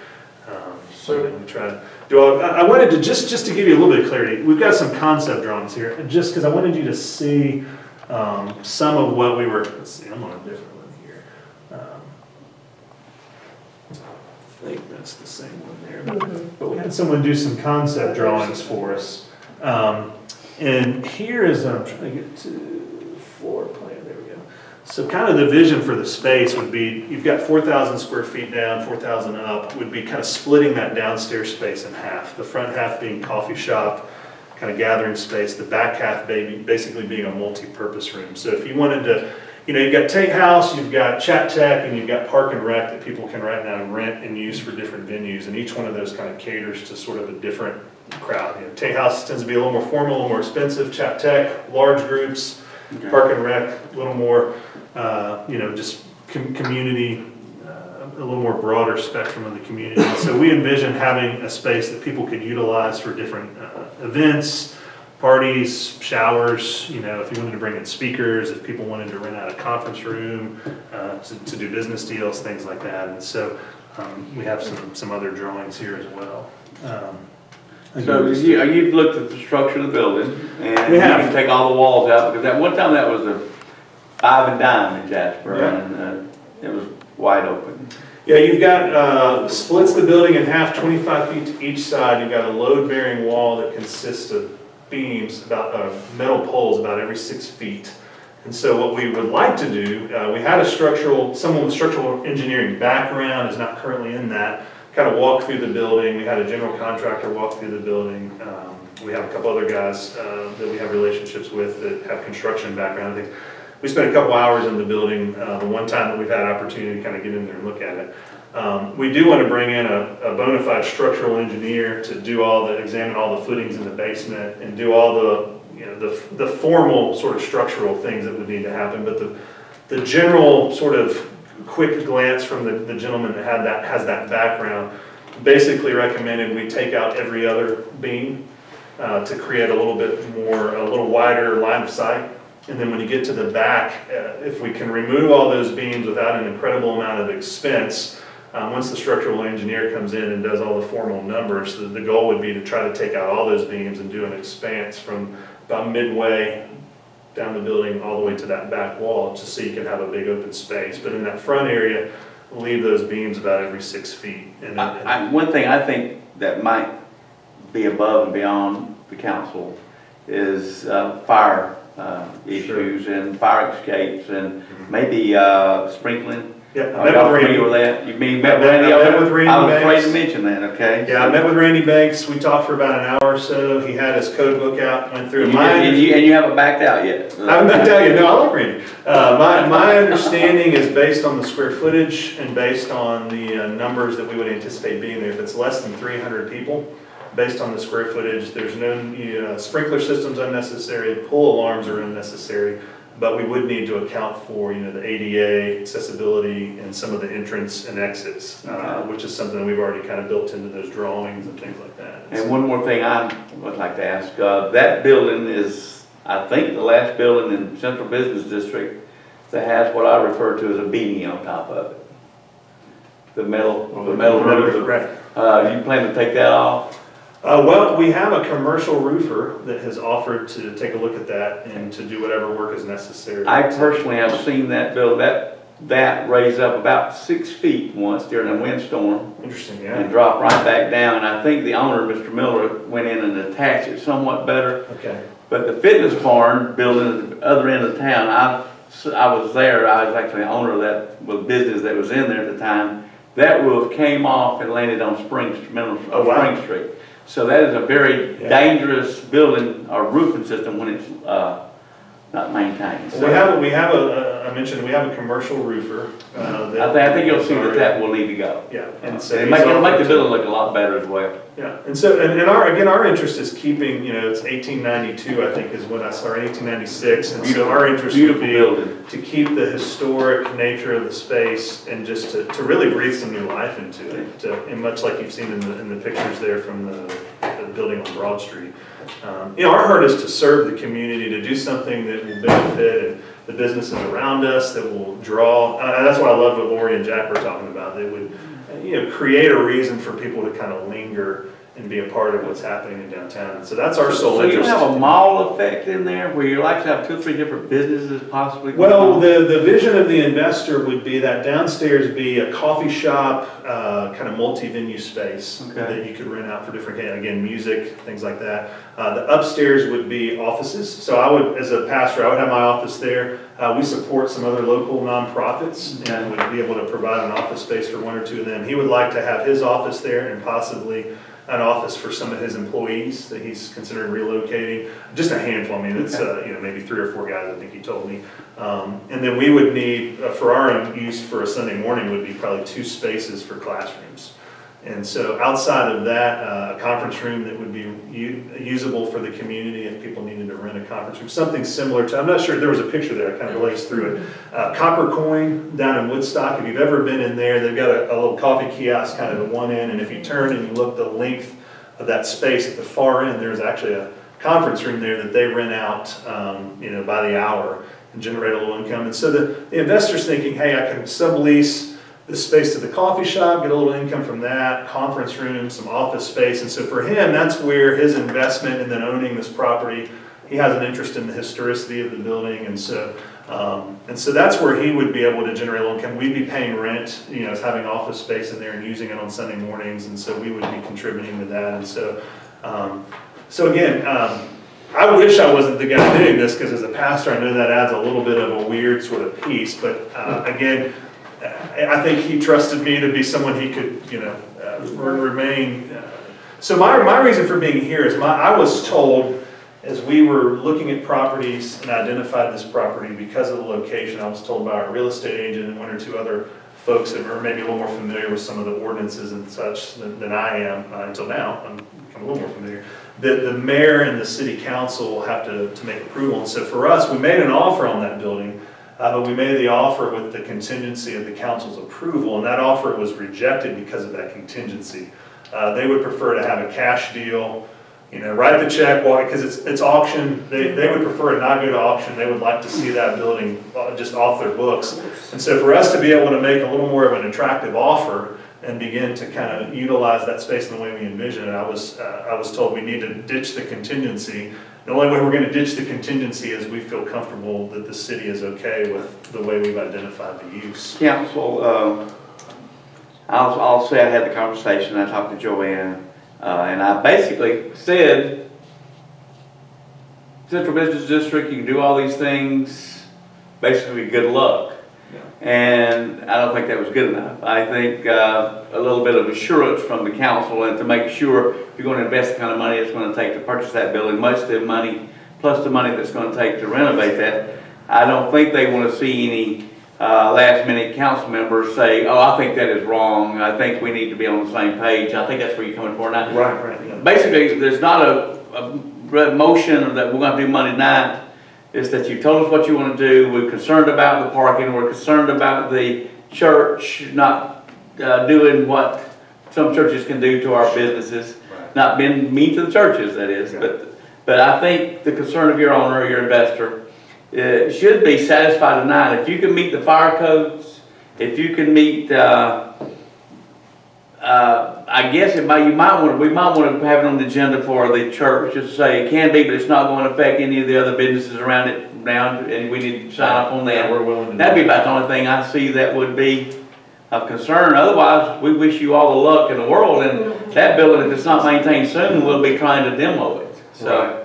so we try to do all. I wanted to just to give you a little bit of clarity. We've got some concept drawings here, just because I wanted you to see some of what we were. Let's see, I'm on a different one here. I think that's the same one there. But we had someone do some concept drawings for us. And here is, I'm trying to get to floor plan, there we go. So kind of the vision for the space would be, you've got 4,000 square feet down, 4,000 up, would be kind of splitting that downstairs space in half. The front half being coffee shop, kind of gathering space, the back half basically being a multi-purpose room. So if you wanted to, you've got Tate House, you've got Chat Tech, and you've got Park and Rec that people can right now rent and use for different venues, and each one of those kind of caters to sort of a different crowd. Tate House tends to be a little more formal, a little more expensive. Chat Tech, large groups. Okay. Park and Rec, a little more, just community, a little more broader spectrum of the community. So we envision having a space that people could utilize for different events, parties, showers. If you wanted to bring in speakers, if people wanted to rent out a conference room to do business deals, things like that. And so we have some other drawings here as well. So you've looked at the structure of the building, and you can take all the walls out, because at one time that was a 5 and dime in Jasper, and it was wide open. Yeah, you've got, splits the building in half, 25 feet to each side. You've got a load-bearing wall that consists of beams, metal poles about every 6 feet. And so what we would like to do, we had someone with structural engineering background is not currently in that, kind of walk through the building. We had a general contractor walk through the building. We have a couple other guys that we have relationships with that have construction background. I think we spent a couple hours in the building the one time that we've had opportunity to kind of get in there and look at it. We do want to bring in a bona fide structural engineer to examine all the footings in the basement and do all the formal sort of structural things that would need to happen. But the general sort of quick glance from the gentleman that has that background basically recommended we take out every other beam to create a little wider line of sight. And then when you get to the back, if we can remove all those beams without an incredible amount of expense, once the structural engineer comes in and does all the formal numbers, the goal would be to try to take out all those beams and do an expanse from about midway down the building all the way to that back wall, just so you can have a big open space. But in that front area, leave those beams about every 6 feet. And one thing I think that might be above and beyond the council is fire issues and fire escapes and maybe sprinkling. Yeah, Are y'all familiar with that? You mean met with Randy? I met with Randy I was afraid Banks. to mention that, okay? Yeah, I met with Randy Banks. We talked for about an hour or so. He had his code book out, went through mine. And you haven't backed out yet? I haven't backed out yet. No, I like Randy. My understanding is based on the square footage and based on the numbers that we would anticipate being there. If it's less than 300 people, based on the square footage, there's no sprinkler systems unnecessary, pull alarms are unnecessary. But we would need to account for, the ADA, accessibility, and some of the entrance and exits, which is something we've already kind of built into those drawings and things like that. And one more thing I would like to ask, that building is, I think, the last building in Central Business District that has what I refer to as a beanie on top of it. The metal roof. Right. You plan to take that off? Well, we have a commercial roofer that has offered to take a look at that and to do whatever work is necessary. I personally have seen that that raise up about 6 feet once during a windstorm. Interesting, And yeah. drop right back down. And I think the owner, Mr. Miller, went in and attached it somewhat better. Okay. But the fitness barn building at the other end of town, I was there. I was actually the owner of that business that was in there at the time. That roof came off and landed on Spring Street. So that is a very dangerous building or roofing system when it's not maintained. So We have I mentioned we have a commercial roofer. I think you'll see that will need to go. Yeah, and so It'll make the building look a lot better as well. Yeah, and so our interest is keeping, it's 1892, I think, is when I started, 1896, and so our interest would be to keep the historic nature of the space and just to really breathe some new life into it, and much like you've seen in the pictures there from the building on Broad Street. Our heart is to serve the community, to do something that will benefit the businesses around us, that will draw. That's what I love what Lori and Jack were talking about. They would, create a reason for people to kind of linger and be a part of what's happening in downtown. And so that's our sole interest. So you have a mall effect in there where you like to have 2 or 3 different businesses possibly? Well, the vision of the investor would be that downstairs be a coffee shop, kind of multi-venue space that you could rent out for different, again, music, things like that. The upstairs would be offices. So I would, as a pastor, I would have my office there. We support some other local nonprofits and would be able to provide an office space for 1 or 2 of them. He would like to have his office there and possibly an office for some of his employees that he's considering relocating. Just a handful. I mean, it's maybe 3 or 4 guys, I think he told me. And then we would need, for our own use for a Sunday morning, would be probably 2 spaces for classrooms. And so outside of that, a conference room that would be usable for the community if people needed to rent a conference room. Something similar to, I'm not sure, there was a picture there, I kind of glazed through it. Copper Coin down in Woodstock, if you've ever been in there, they've got a little coffee kiosk kind of at one end, and if you turn and you look the length of that space at the far end, there's actually a conference room there that they rent out by the hour and generate a little income. And so the investor's thinking, hey, I can sublease this space to the coffee shop, get a little income from that, conference room, some office space. And so for him, that's where his investment and then owning this property, he has an interest in the historicity of the building. And so that's where he would be able to generate a little income. We'd be paying rent, as having office space in there and using it on Sunday mornings. And so we would be contributing to that. And so, again, I wish I wasn't the guy doing this, because as a pastor, I know that adds a little bit of a weird sort of piece. But again, I think he trusted me to be someone he could, remain. So my reason for being here is I was told, as we were looking at properties and identified this property because of the location, I was told by our real estate agent and 1 or 2 other folks that are maybe a little more familiar with some of the ordinances and such than I am until now. I'm becoming a little more familiar. That the mayor and the city council will have to make approval. And so for us, we made an offer on that building. But we made the offer with the contingency of the council's approval, and that offer was rejected because of that contingency. They would prefer to have a cash deal, write the check, because it's auction. They would prefer to not go to auction. They would like to see that building just off their books. And so for us to be able to make a little more of an attractive offer and begin to kind of utilize that space in the way we envision it, I was told we need to ditch the contingency. The only way we're going to ditch the contingency is we feel comfortable that the city is okay with the way we've identified the use. Council, I'll say I had the conversation. I talked to Joanne, and I basically said, Central Business District, you can do all these things, basically good luck. And I don't think that was good enough. I think a little bit of assurance from the council and to make sure if you're going to invest the kind of money it's going to take to purchase that building, much of the money plus the money that's going to take to renovate that. I don't think they want to see any last minute council members say, oh, I think that is wrong. I think we need to be on the same page. I think that's where you're coming for now. Right. Yeah. Basically, there's not a motion that we're going to do Monday night. Is that you told us what you want to do. We're concerned about the parking. We're concerned about the church not doing what some churches can do to our businesses. Right. Not being mean to the churches, that is. Yeah. But I think the concern of your owner or your investor should be satisfied tonight. If you can meet the fire codes, if you can meet, I guess we might want to have it on the agenda for the church, just to say it can be, but it's not going to affect any of the other businesses around it now, and we need to sign off on that. We're willing to That'd be about the only thing I see that would be of concern. Otherwise, we wish you all the luck in the world, and that building, if it's not maintained soon, we'll be trying to demo it. So,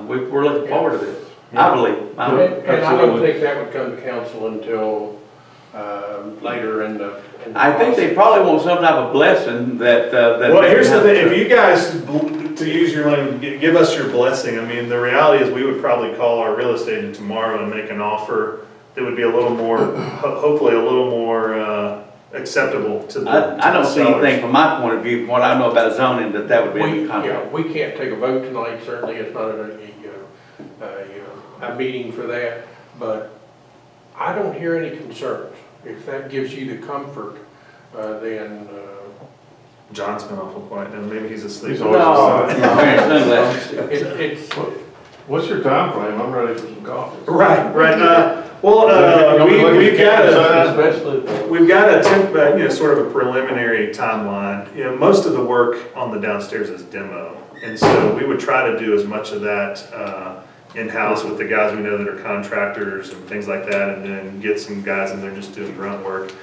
we're looking forward to this. Yeah. I believe. And I don't think that would come to council until later in the I think they probably want some type of blessing that. Well, here's the thing: if you guys, to use your language, give us your blessing. I mean, the reality is, we would probably call our real estate agent tomorrow and make an offer that would be a little more, hopefully, a little more acceptable to the. I don't see anything from my point of view, from what I know about zoning, that would be a contract. Yeah, we can't take a vote tonight. Certainly, it's not a meeting for that. But I don't hear any concerns. If that gives you the comfort, then. John's been awful quiet now. Maybe he's asleep. He's always It's what's your time frame? I'm ready for some coffee. Right. We've got a sort of a preliminary timeline. You know, most of the work on the downstairs is demo, and so we would try to do as much of that in-house with the guys we know that are contractors and things like that, and then get some guys in there just doing grunt work.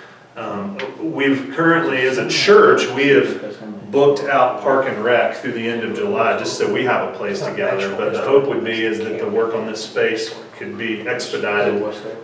We've currently, as a church, we have booked out Park and Rec through the end of July, just so we have a place to gather. But the hope would be is that the work on this space could be expedited,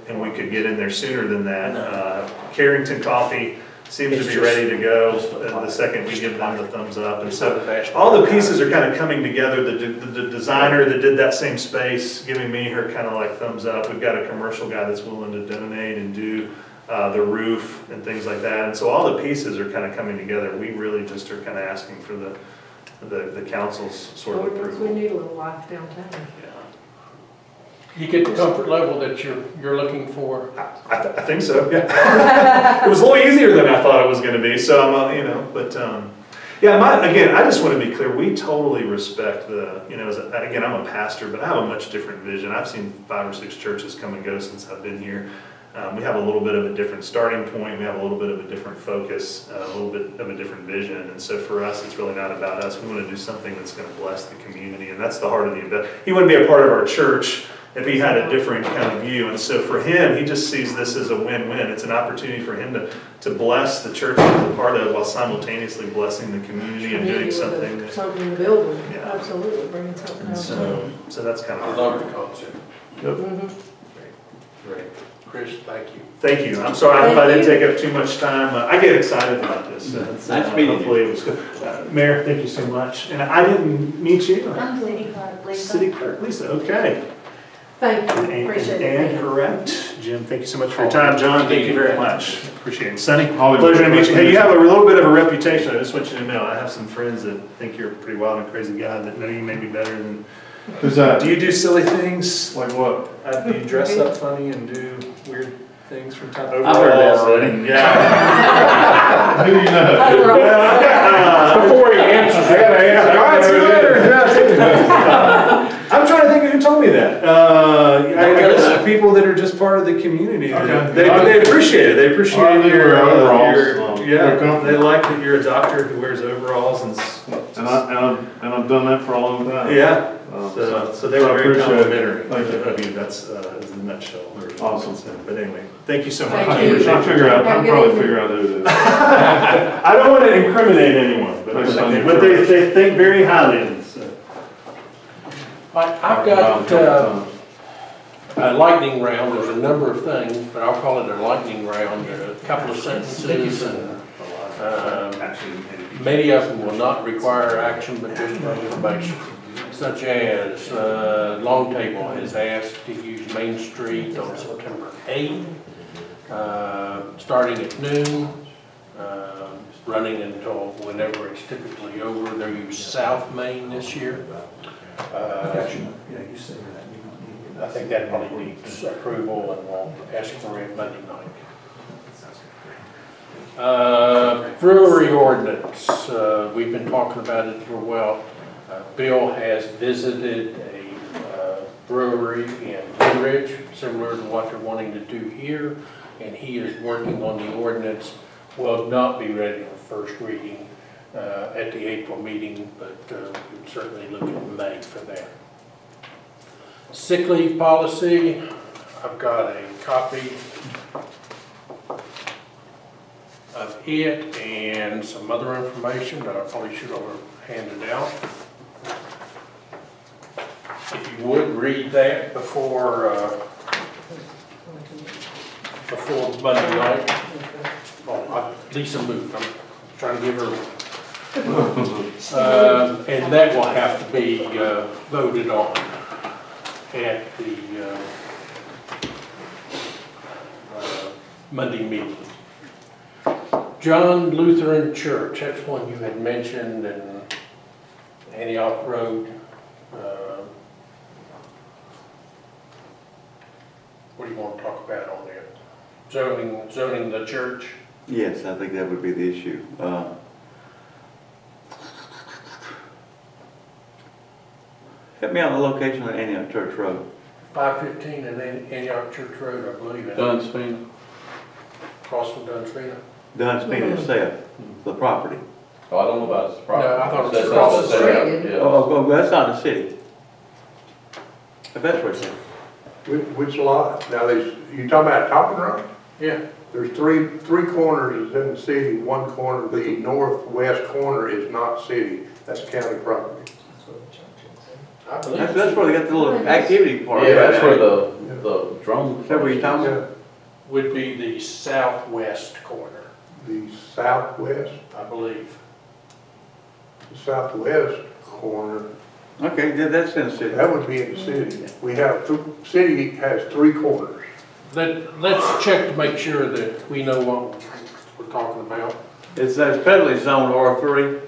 and we could get in there sooner than that. Carrington Coffee seems to be ready to go the second we give them the thumbs up. And so all the pieces are kind of coming together. The designer that did that same space giving me her kind of like thumbs up. We've got a commercial guy that's willing to donate and do the roof and things like that. And so all the pieces are kind of coming together. We really just are kind of asking for the council's sort of approval. We need a little life downtown. Yeah. You get the comfort level that you're looking for. I think so. Yeah. It was a little easier than I thought it was going to be. So I'm, again, I just want to be clear. We totally respect again, I'm a pastor, but I have a much different vision. I've seen 5 or 6 churches come and go since I've been here. We have a little bit of a different starting point. We have a little bit of a different focus, a little bit of a different vision. And so for us, it's really not about us. We want to do something that's going to bless the community. And that's the heart of the event. He wouldn't be a part of our church if he had a different kind of view. And so for him, he just sees this as a win-win. It's an opportunity for him to bless the church he's a part of while simultaneously blessing the community and doing something. Something in the building, yeah. Absolutely, bringing something else. So that's kind of. I love the concept. Yep. Great. Chris, thank you. Thank you. I'm sorry if I didn't take up too much time. I get excited about this. Nice meeting you. Hopefully it was good. Mayor, thank you so much. And I didn't meet you. I'm City Clerk Lisa. City Clerk Lisa, okay. Thank you, appreciate it. And correct. Jim, thank you so much for your time. John, thank you very much. Appreciate it. Sonny, pleasure to meet you. Hey, you have a little bit of a reputation. I just want you to know. I have some friends that think you're a pretty wild and crazy guy that know you may be better than. Who's that? Do you do silly things? Like what? Do you dress up funny and do weird things from time to time? I've heard that already. Yeah. Who do you know? Before he answers, I gotta answer. All right, see you later. I'm trying to think who told me that. I guess people that are just part of the community. Okay. They appreciate it. They appreciate your overalls. They like that you're a doctor who wears overalls and I've done that for a long time. Yeah. So they were very complimentary of you. That's the nutshell. Awesome. But anyway, thank you so much. Thank you. I'll probably figure out who it is. I don't want to incriminate anyone, but they think very highly of us. I've got A lightning round, there's a number of things, but I'll call it a lightning round, a couple of sentences, and many of them will not require action, but just for information. Such as, Long Table has asked to use Main Street on September 8th, starting at noon, running until whenever it's typically over. They'll use South Main this year. I think that probably needs approval, and we'll ask for it Monday night. Brewery Ordinance, we've been talking about it for a while. Bill has visited a brewery in Blue Ridge, similar to what they're wanting to do here, and he is working on the ordinance. Will not be ready for first reading at the April meeting, but we'd certainly look at May for that. Sick leave policy, I've got a copy of it and some other information that I probably should have handed out. If you would read that before Monday night. Oh, Lisa moved, I'm trying to give her, and that will have to be voted on at the Monday meeting. John Lutheran Church, that's one you had mentioned, and Antioch Road. What do you want to talk about on there? Zoning the church? Yes, I think that would be the issue. Help me out on the location of Antioch Church Road. 515 and Antioch Church Road, I believe. Dunn's Fina. Across from Dunn's Fina. Dunn's Fina itself, the property. Oh, I don't know about his property. No, I thought it was That's across not the the street. same, yeah. Oh, that's not the city. If that's what it's saying. Which lot? Now, you talking about Topping Road? Yeah. There's three corners is in the city, one corner, the northwest corner is not city, that's county property. I believe That's where they got the little activity part. Yeah, that's where the drum. Is that what you're talking about? would be the southwest corner, The southwest, I believe. the southwest corner, Okay, that's in the city. that would be in the city. We have, city has three corners. Let's check to make sure that we know what we're talking about. It's federally zoned R3.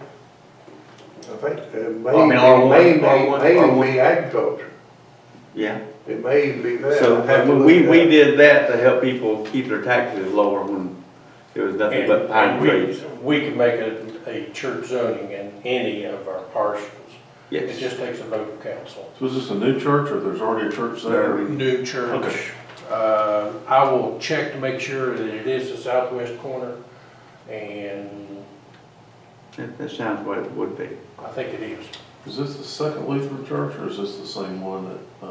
I think it I mean, R1, may be agriculture. Yeah. It may be that. So I'd have to we look at it. did that to help people keep their taxes lower when there was nothing but pine And trees. we can make a church zoning in any of our parcels. It Yes. just takes a vote of council. So is this a new church or there's already a church there? New church. I will check to make sure that it is the southwest corner, and That sounds what it would be. I think it is. Is this the second Lutheran church or is this the same one that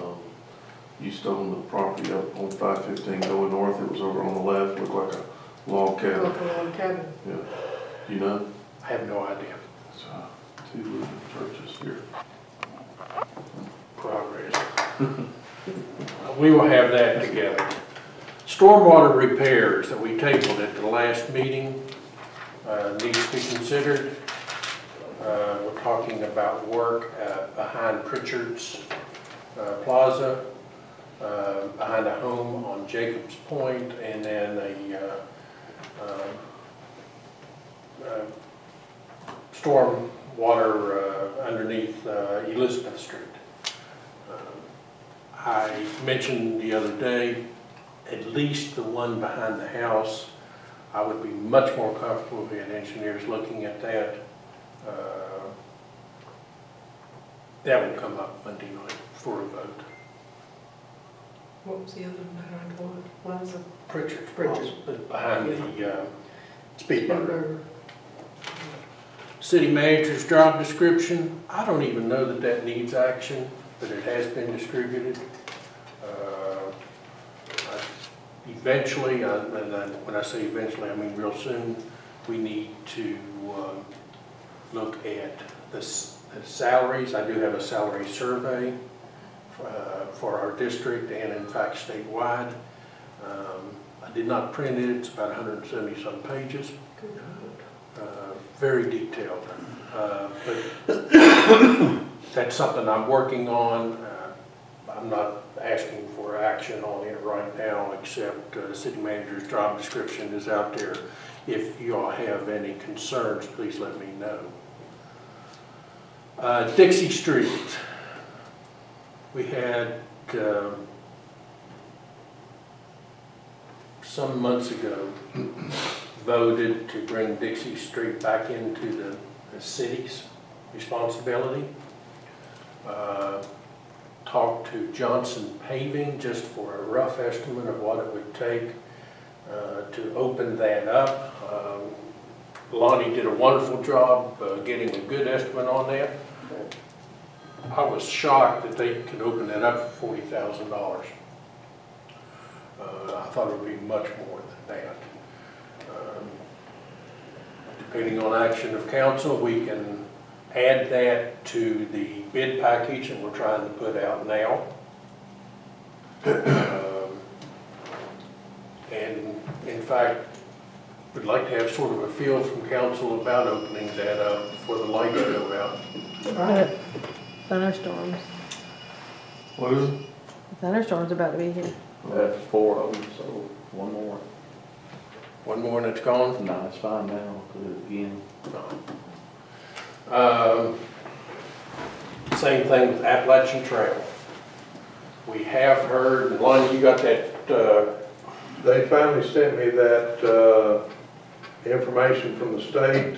used to own the property up on 515 going north? It was over on the left, looked like a log cabin. Look along cabin. Yeah. You know? I have no idea. It's, two Lutheran churches here. Progress. We will have that together. Stormwater repairs that we tabled at the last meeting need to be considered. We're talking about work behind Pritchard's Plaza, behind a home on Jacobs Point, and then storm water underneath Elizabeth Street. I mentioned the other day, at least the one behind the house, I would be much more comfortable if we had engineers looking at that. That will come up Monday night for a vote. What was the other one behind what? Plaza? Pritchard's Pritchard. Plaza, behind the speed bump. City manager's job description, I don't even know that that needs action, but it has been distributed. Eventually, and when I say eventually, I mean real soon, we need to look at the salaries. I do have a salary survey for our district and in fact statewide. I did not print it, it's about 170 some pages. Very detailed. But that's something I'm working on. I'm not asking for action on it right now, except the city manager's job description is out there. If you all have any concerns, please let me know. Dixie Street. We had some months ago voted to bring Dixie Street back into the city's responsibility. Talked to Johnson Paving just for a rough estimate of what it would take to open that up. Lonnie did a wonderful job getting a good estimate on that. I was shocked that they could open that up for $40,000. I thought it would be much more than that. Depending on action of council, we can add that to the bid package that we're trying to put out now. And in fact, we'd like to have sort of a feel from council about opening that up before the lights go out. Right. Thunderstorms. What is it? Thunderstorms about to be here. That's 4 of them, so one more. One more and it's gone? No, it's fine now, do it again. Same thing with Appalachian Trail. We have heard, and Lonnie, you got that? They finally sent me that information from the state.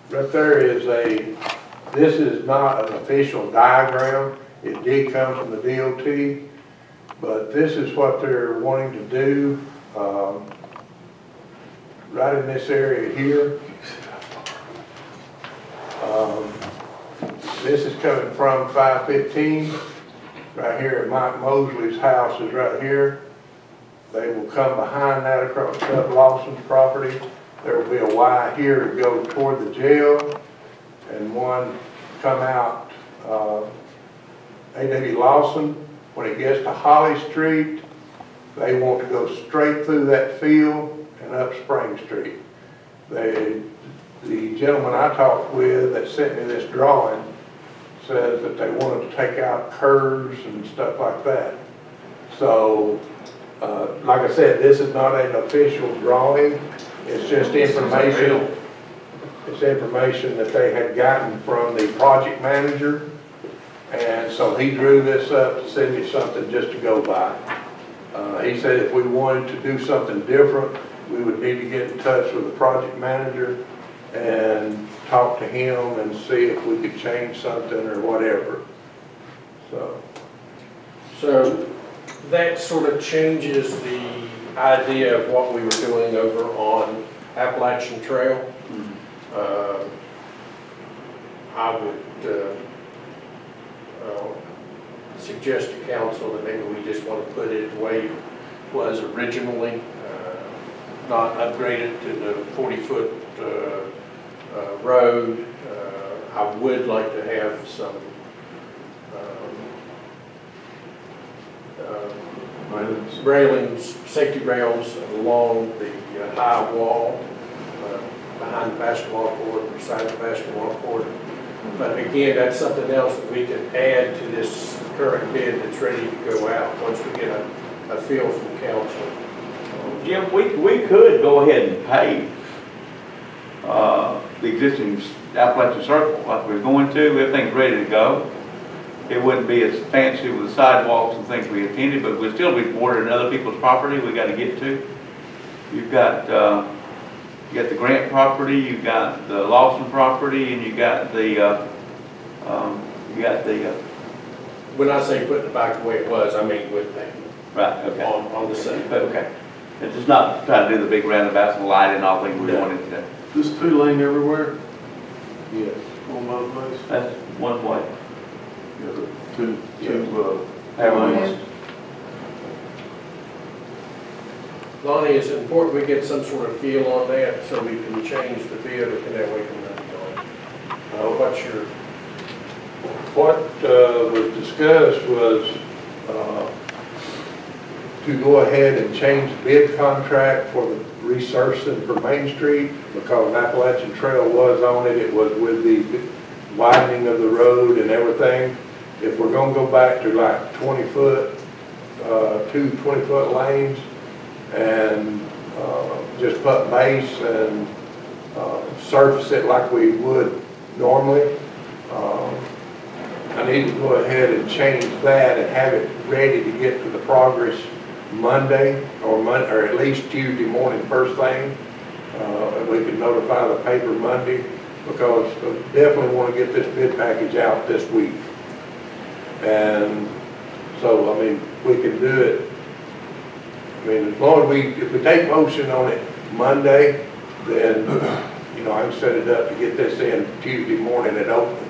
Right there is this is not an official diagram. It did come from the DOT, but this is what they're wanting to do right in this area here. This is coming from 515. Right here at Mike Mosley's house is right here. They will come behind that across Chuck Lawson's property. There will be a Y here to go toward the jail, and one come out A.W. Lawson. When it gets to Holly Street, they want to go straight through that field and up Spring Street. The gentleman I talked with that sent me this drawing says that they wanted to take out curves and stuff like that. So, like I said, this is not an official drawing. It's just information. It's information that they had gotten from the project manager. And so he drew this up to send me something just to go by. He said if we wanted to do something different, we would need to get in touch with the project manager and talk to him and see if we could change something or whatever. So that sort of changes the idea of what we were doing over on Appalachian Trail. I would suggest to council that maybe we just want to put it the way it was originally, not upgrade it to the 40-foot road. I would like to have some railings, safety rails along the high wall behind the basketball court, beside the basketball court. But again, that's something else that we can add to this current bid that's ready to go out once we get a feel from council. Jim, we could go ahead and pave the existing Appalachian Circle like we're going to. Everything's ready to go. It wouldn't be as fancy with the sidewalks and things we intended, but we'd still be bordering other people's property we got to get to. You've got you got the Grant property, you've got the Lawson property, and you got the When I say put it back the way it was, I mean with that. right, okay. On the same. But okay. It's just not trying to do the big roundabouts and light and all things we wanted to do. This 2-lane everywhere? Yes. On both ways? That's one way. Yeah, the two lanes. Lonnie, it's important we get some sort of feel on that so we can change the bid, and that way we can discussed was to go ahead and change the bid contract for the resurfacing for Main Street, because Appalachian Trail was on it. It was with the widening of the road and everything. If we're gonna go back to like 20-foot, two 20-foot lanes, and just put base and surface it like we would normally, I need to go ahead and change that and have it ready to get to the progress Monday, or at least Tuesday morning first thing. And we can notify the paper Monday, because we definitely want to get this bid package out this week. And so, I mean, we can do it. I mean, as long as if we take motion on it Monday, then, you know, I can set it up to get this in Tuesday morning at open.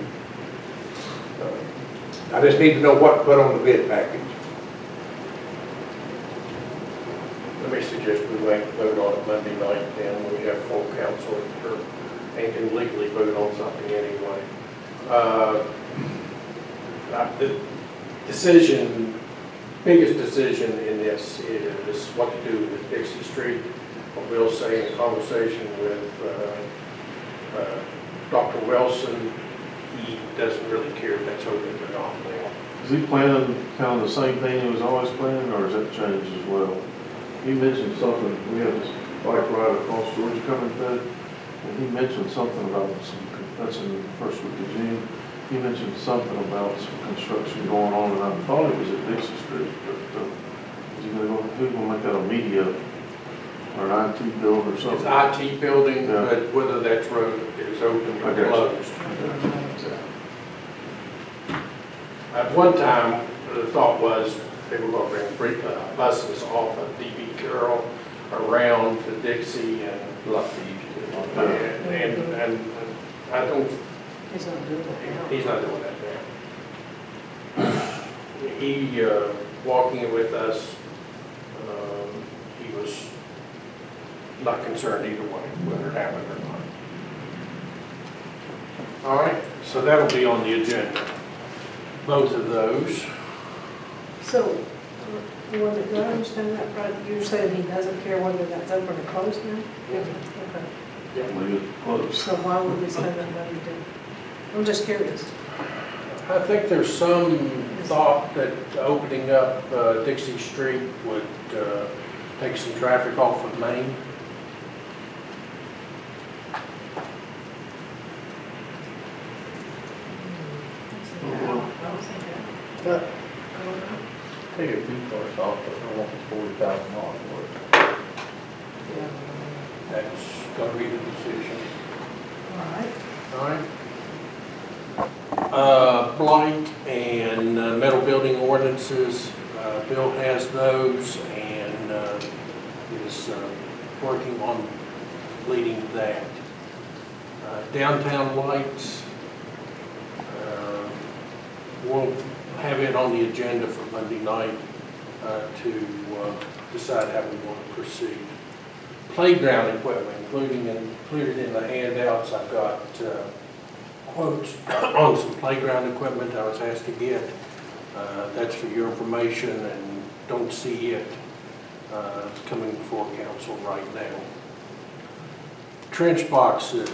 I just need to know what to put on the bid package. Let me suggest we wait and vote on it Monday night, then we have full council and can legally vote on something anyway. The decision, biggest decision in this is what to do with Dixie Street. What we'll say in conversation with Dr. Wilson, he doesn't really care if that's open or not now. Is he planning kind of the same thing he was always planning, or has that changed as well? He mentioned something, we had this bike ride across Georgia coming through, and he mentioned something about that's in the first week of June. He mentioned something about some construction going on, and I thought it was at Dixie Street, but is he who's gonna make that a media or an IT build or something? It's IT building, Yeah. but whether that road is open or closed. At one time, the thought was they were going to bring buses off of DB Carroll around to Dixie and and I don't. He's not doing that. He's not doing that now. He walking it with us. He was not concerned either way whether it happened or not. All right, so that'll be on the agenda. Both of those. So, do I understand that right? You're saying he doesn't care whether that's open or closed now? Yeah. Okay. Leave it closed. So why would we spend that money to? I'm just curious. I think there's some thought that opening up Dixie Street would take some traffic off of Main. But, Take a few cars off, but I want the $40,000 worth. yeah. That's going to be the decision. All right. All right. Blight and metal building ordinances. Bill has those and is working on completing that. Downtown lights. We'll have it on the agenda for Monday night to decide how we want to proceed. Playground equipment, included in the handouts, I've got quotes on some playground equipment I was asked to get. That's for your information, and don't see it coming before council right now. Trench boxes.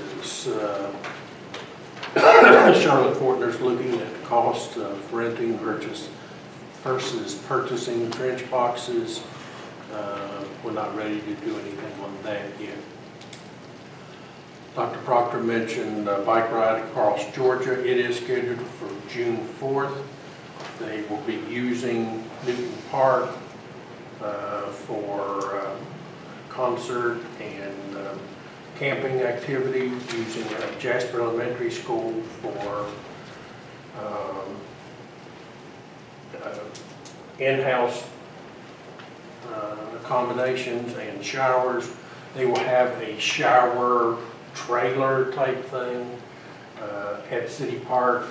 Charlotte Fortner's looking at the cost of renting versus purchasing trench boxes. We're not ready to do anything on that yet. Dr. Proctor mentioned a bike ride across Georgia. It is scheduled for June 4th. They will be using Newton Park for concert and camping activity, using Jasper Elementary School for in-house accommodations and showers. They will have a shower trailer type thing at City Park.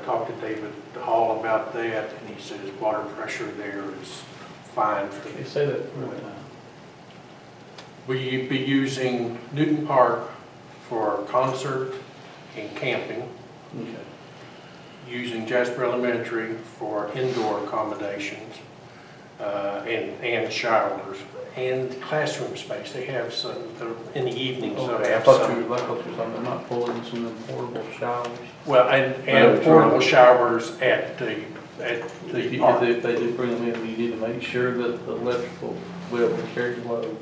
Talked to David Hall about that, and he says water pressure there is fine. Can you say that for me? Will you be using Newton Park for concert and camping? Okay. using Jasper Elementary for indoor accommodations and showers and classroom space. They have some in the evenings. So they I have thought some. you were talking about pulling some portable showers. Well, and portable showers at the If they do bring them in, you need to make sure that the electrical will be able to carry the load.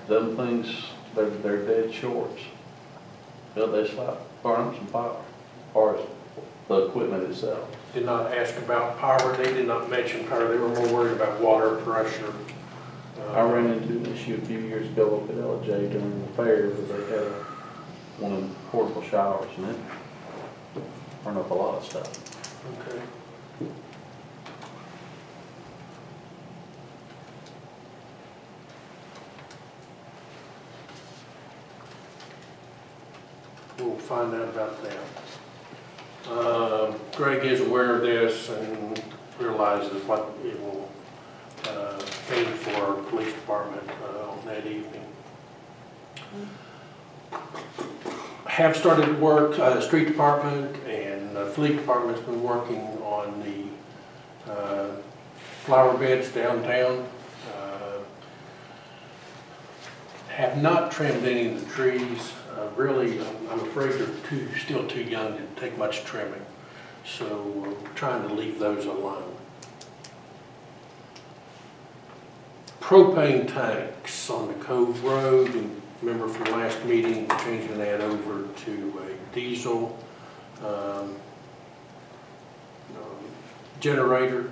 Them things, they're dead shorts. They start burning up some power, or the equipment itself. Did not ask about power. They did not mention power. They were more worried about water pressure. I ran into an issue a few years ago up at LJ during the fair, where they had one of them portable showers, and it burned up a lot of stuff. Okay. We'll find out about that. Greg is aware of this and realizes what it will mean for our police department on that evening. Have started work, street department and fleet department's been working on the flower beds downtown. Have not trimmed any of the trees. Really, I'm afraid they're still too young to take much trimming. So we're trying to leave those alone. Propane tanks on the Cove Road. And remember from last meeting, we're changing that over to a diesel generator.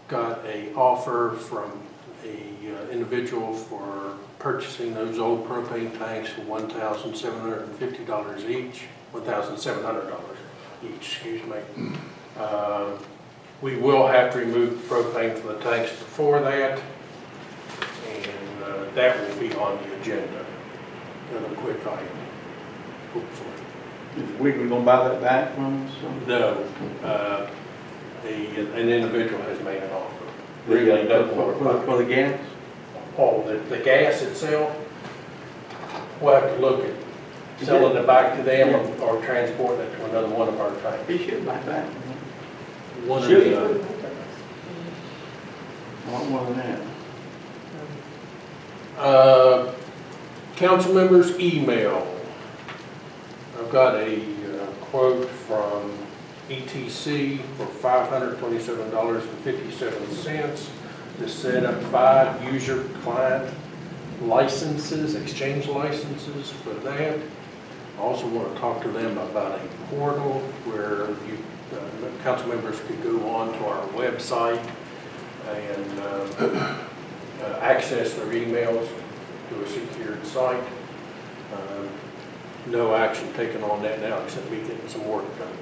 Got an offer from a individual for purchasing those old propane tanks for $1,750 each, $1,700 each, excuse me. We will have to remove the propane from the tanks before that, and that will be on the agenda. Another quick item, hopefully. Is we gonna buy that back from us? No, an individual has made an offer. Really don't want For the gas? Oh, the gas itself, we'll have to look at selling it back to them or transporting it to another one of our tanks. He should buy that. One of Should he? the, I want more than that. council members' email. I've got a quote from ETC for $527.57 to set up 5 user client licenses, exchange licenses for that. I also want to talk to them about a portal where you council members could go on to our website and access their emails to a secured site. No action taken on that now except me getting some work done.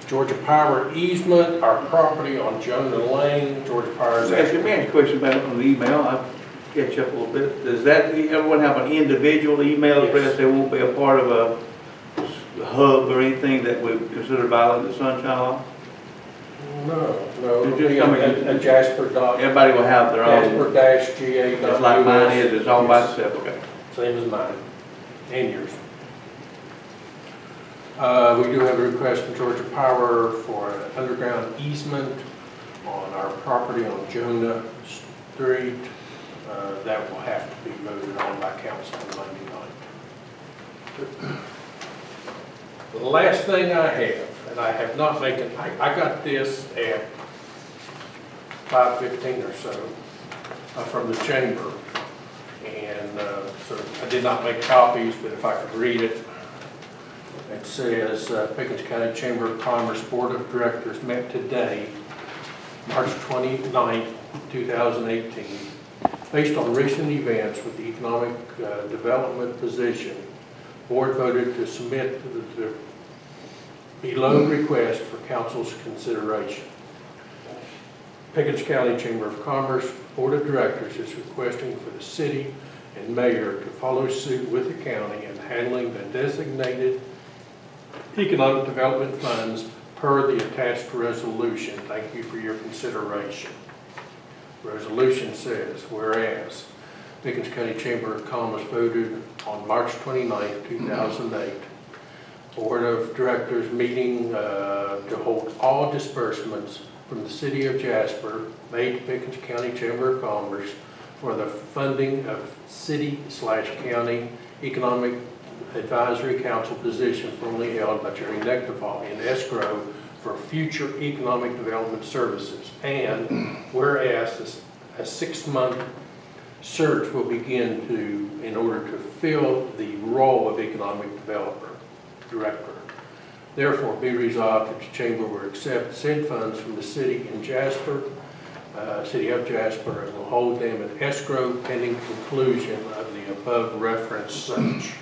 Georgia Power easement, our property on Jonah Lane. Georgia Power is Ask me a question about it on the email. I'll catch up a little bit. Does that, everyone have an individual email address? They won't be a part of a hub or anything that would consider violating the sunshine law? No, It's just a Jasper dot. Everybody will have their own. Jasper-GA. It's like mine is, it's all by itself, okay. Same as mine and yours. We do have a request from Georgia Power for an underground easement on our property on Jonah Street. That will have to be voted on by council on Monday night. The last thing I have, and I have not made it, I got this at 5:15 or so from the chamber. And so I did not make copies, but if I could read it. It says, Pickens County Chamber of Commerce Board of Directors met today, March 29, 2018. Based on recent events with the economic development position, board voted to submit the below request for council's consideration. Pickens County Chamber of Commerce Board of Directors is requesting for the city and mayor to follow suit with the county in handling the designated economic development funds per the attached resolution. Thank you for your consideration. Resolution says, whereas Pickens County Chamber of Commerce voted on March 29, 2008 Board of Directors meeting to hold all disbursements from the City of Jasper made to Pickens County Chamber of Commerce for the funding of city/county economic advisory council position formerly held by Jerry Nectafall in escrow for future economic development services. And whereas a 6-month search will begin in order to fill the role of economic director. Therefore, be resolved that the chamber will accept said funds from the city in Jasper, City of Jasper, and will hold them in escrow pending conclusion of the above referenced search.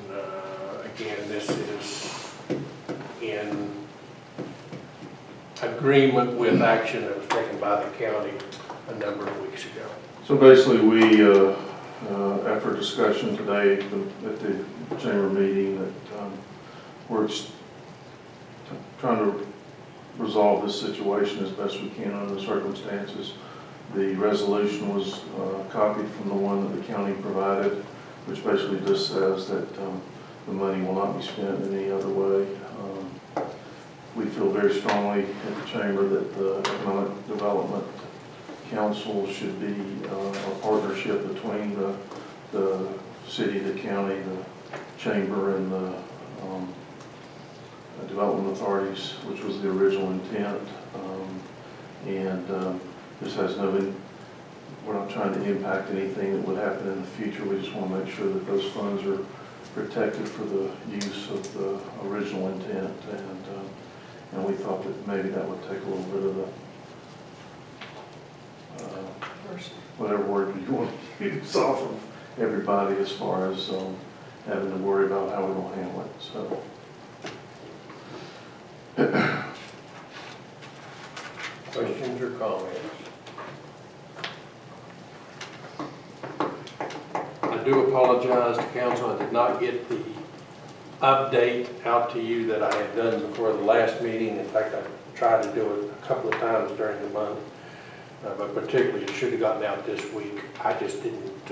And again, this is in agreement with action that was taken by the county a number of weeks ago. So basically, we, after discussion today at the chamber meeting, that we're trying to resolve this situation as best we can under the circumstances. The resolution was copied from the one that the county provided, which basically just says that the money will not be spent in any other way. We feel very strongly at the chamber that the Economic Development Council should be a partnership between the city, the county, the chamber, and the development authorities, which was the original intent. This has we're not trying to impact anything that would happen in the future. We just want to make sure that those funds are protected for the use of the original intent. And we thought that maybe that would take a little bit of the whatever word you want to use off of everybody as far as having to worry about how we're going to handle it. So. Questions or comments? I do apologize to council. I did not get the update out to you that I had done before the last meeting. In fact, I tried to do it a couple of times during the month, but particularly it should have gotten out this week. I just didn't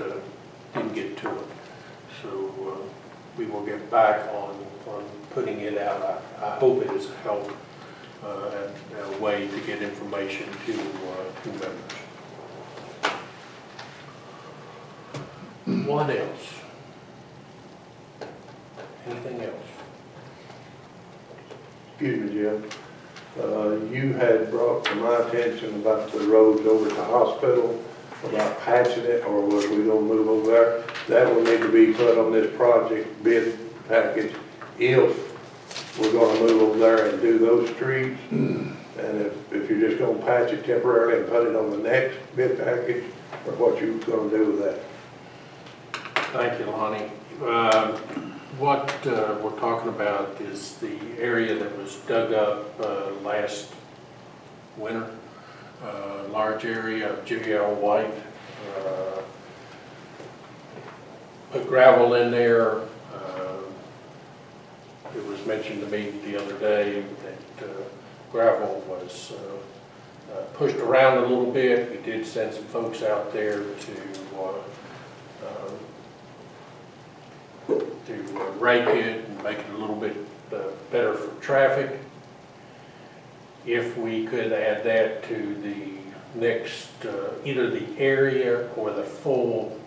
get to it. So we will get back on putting it out. I hope it is a help and a way to get information to members. What else? Anything else? Excuse me, Jim. You had brought to my attention about the roads over to the hospital, about patching it, or was we gonna move over there? That will need to be put on this project bid package if we're gonna move over there and do those streets. And if you're just gonna patch it temporarily and put it on the next bid package, or what you gonna do with that? Thank you, Lonnie. What we're talking about is the area that was dug up last winter, large area of JL White. Put gravel in there. It was mentioned to me the other day that gravel was pushed around a little bit. We did send some folks out there to rake it and make it a little bit better for traffic. If we could add that to the next, either the area or the full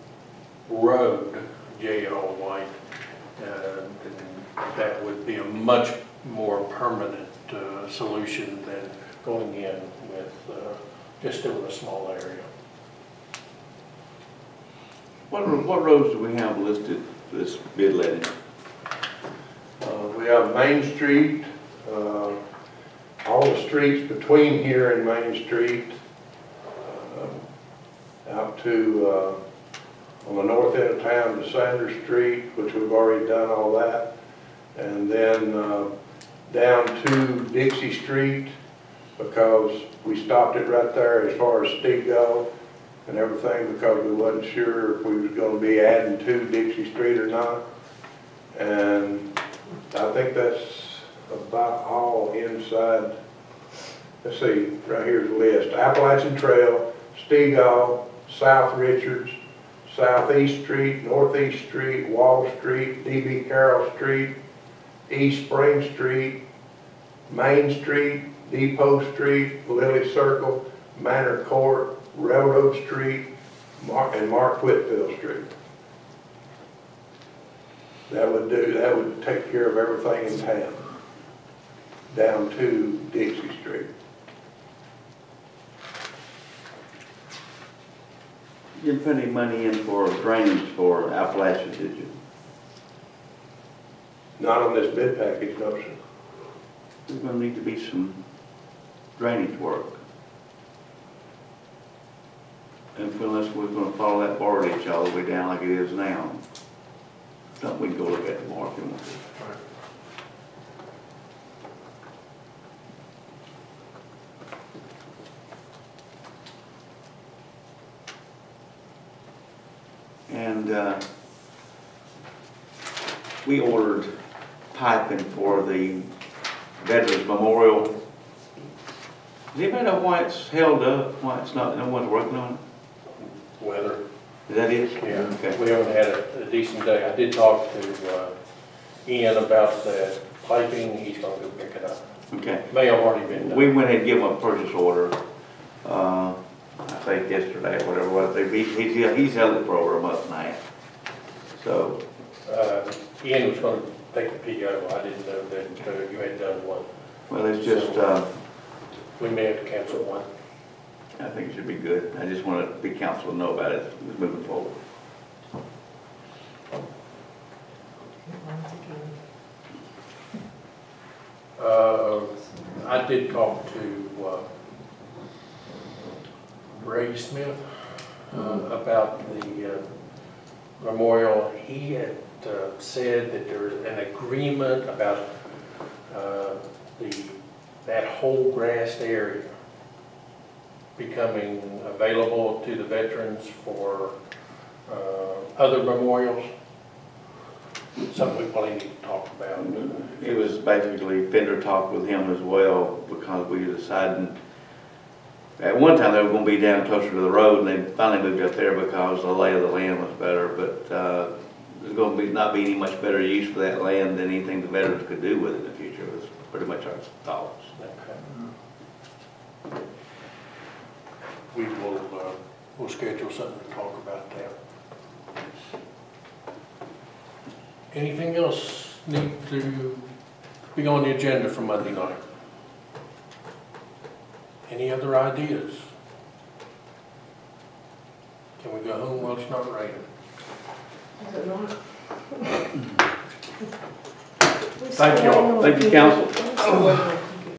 road, J.L. White, that would be a much more permanent solution than going in with just doing a small area. What roads do we have listed for this bid letting? We have Main Street, all the streets between here and Main Street, out to, on the north end of town to Sanders Street, which we've already done all that. And then down to Dixie Street, because we stopped it right there as far as Stego and everything, because we wasn't sure if we was going to be adding to Dixie Street or not. And I think that's about all inside. Let's see, right here's the list. Appalachian Trail, Stego, South Richards, Southeast Street, Northeast Street, Wall Street, D.B. Carroll Street, East Spring Street, Main Street, Depot Street, Lily Circle, Manor Court, Railroad Street, and Mark Whitfield Street. That would take care of everything in town, down to Dixie Street. You didn't put any money in for drainage for Appalachia, did you? Not on this bid package, no, sir. There's gonna need to be some drainage work. And unless we're gonna follow that bar ditch all the way down like it is now. Something we can go look at tomorrow if you want to. And we ordered piping for the Veterans Memorial. Does anybody know why it's held up, why it's not, no one's working on it? Weather. Is that it? Yeah, Okay. we haven't had a decent day. I did talk to Ian about that piping. He's gonna go pick it up. Okay. May have already been done. We went ahead and gave him a purchase order, I think yesterday or whatever it was. He's held it for over a month and a half. So, Ian was gonna take the PO. I didn't know that you had done one. well, it's just, We may have to cancel one. I think it should be good. I just want the council to know about it moving forward. I did talk to Ray Smith about the memorial. He had said that there was an agreement about that whole grassed area becoming available to the veterans for other memorials. Something we probably need to talk about. It was basically Fender talked with him as well because we were deciding, at one time they were going to be down closer to the road and they finally moved up there because the lay of the land was better, but there's going to not be any much better use for that land than anything the veterans could do with it in the future. It was pretty much our thoughts. Okay. We will we'll schedule something to talk about that. Anything else need to be on the agenda for Monday night? Any other ideas? Can we go home while it's not raining? Thank you all. Thank you, council.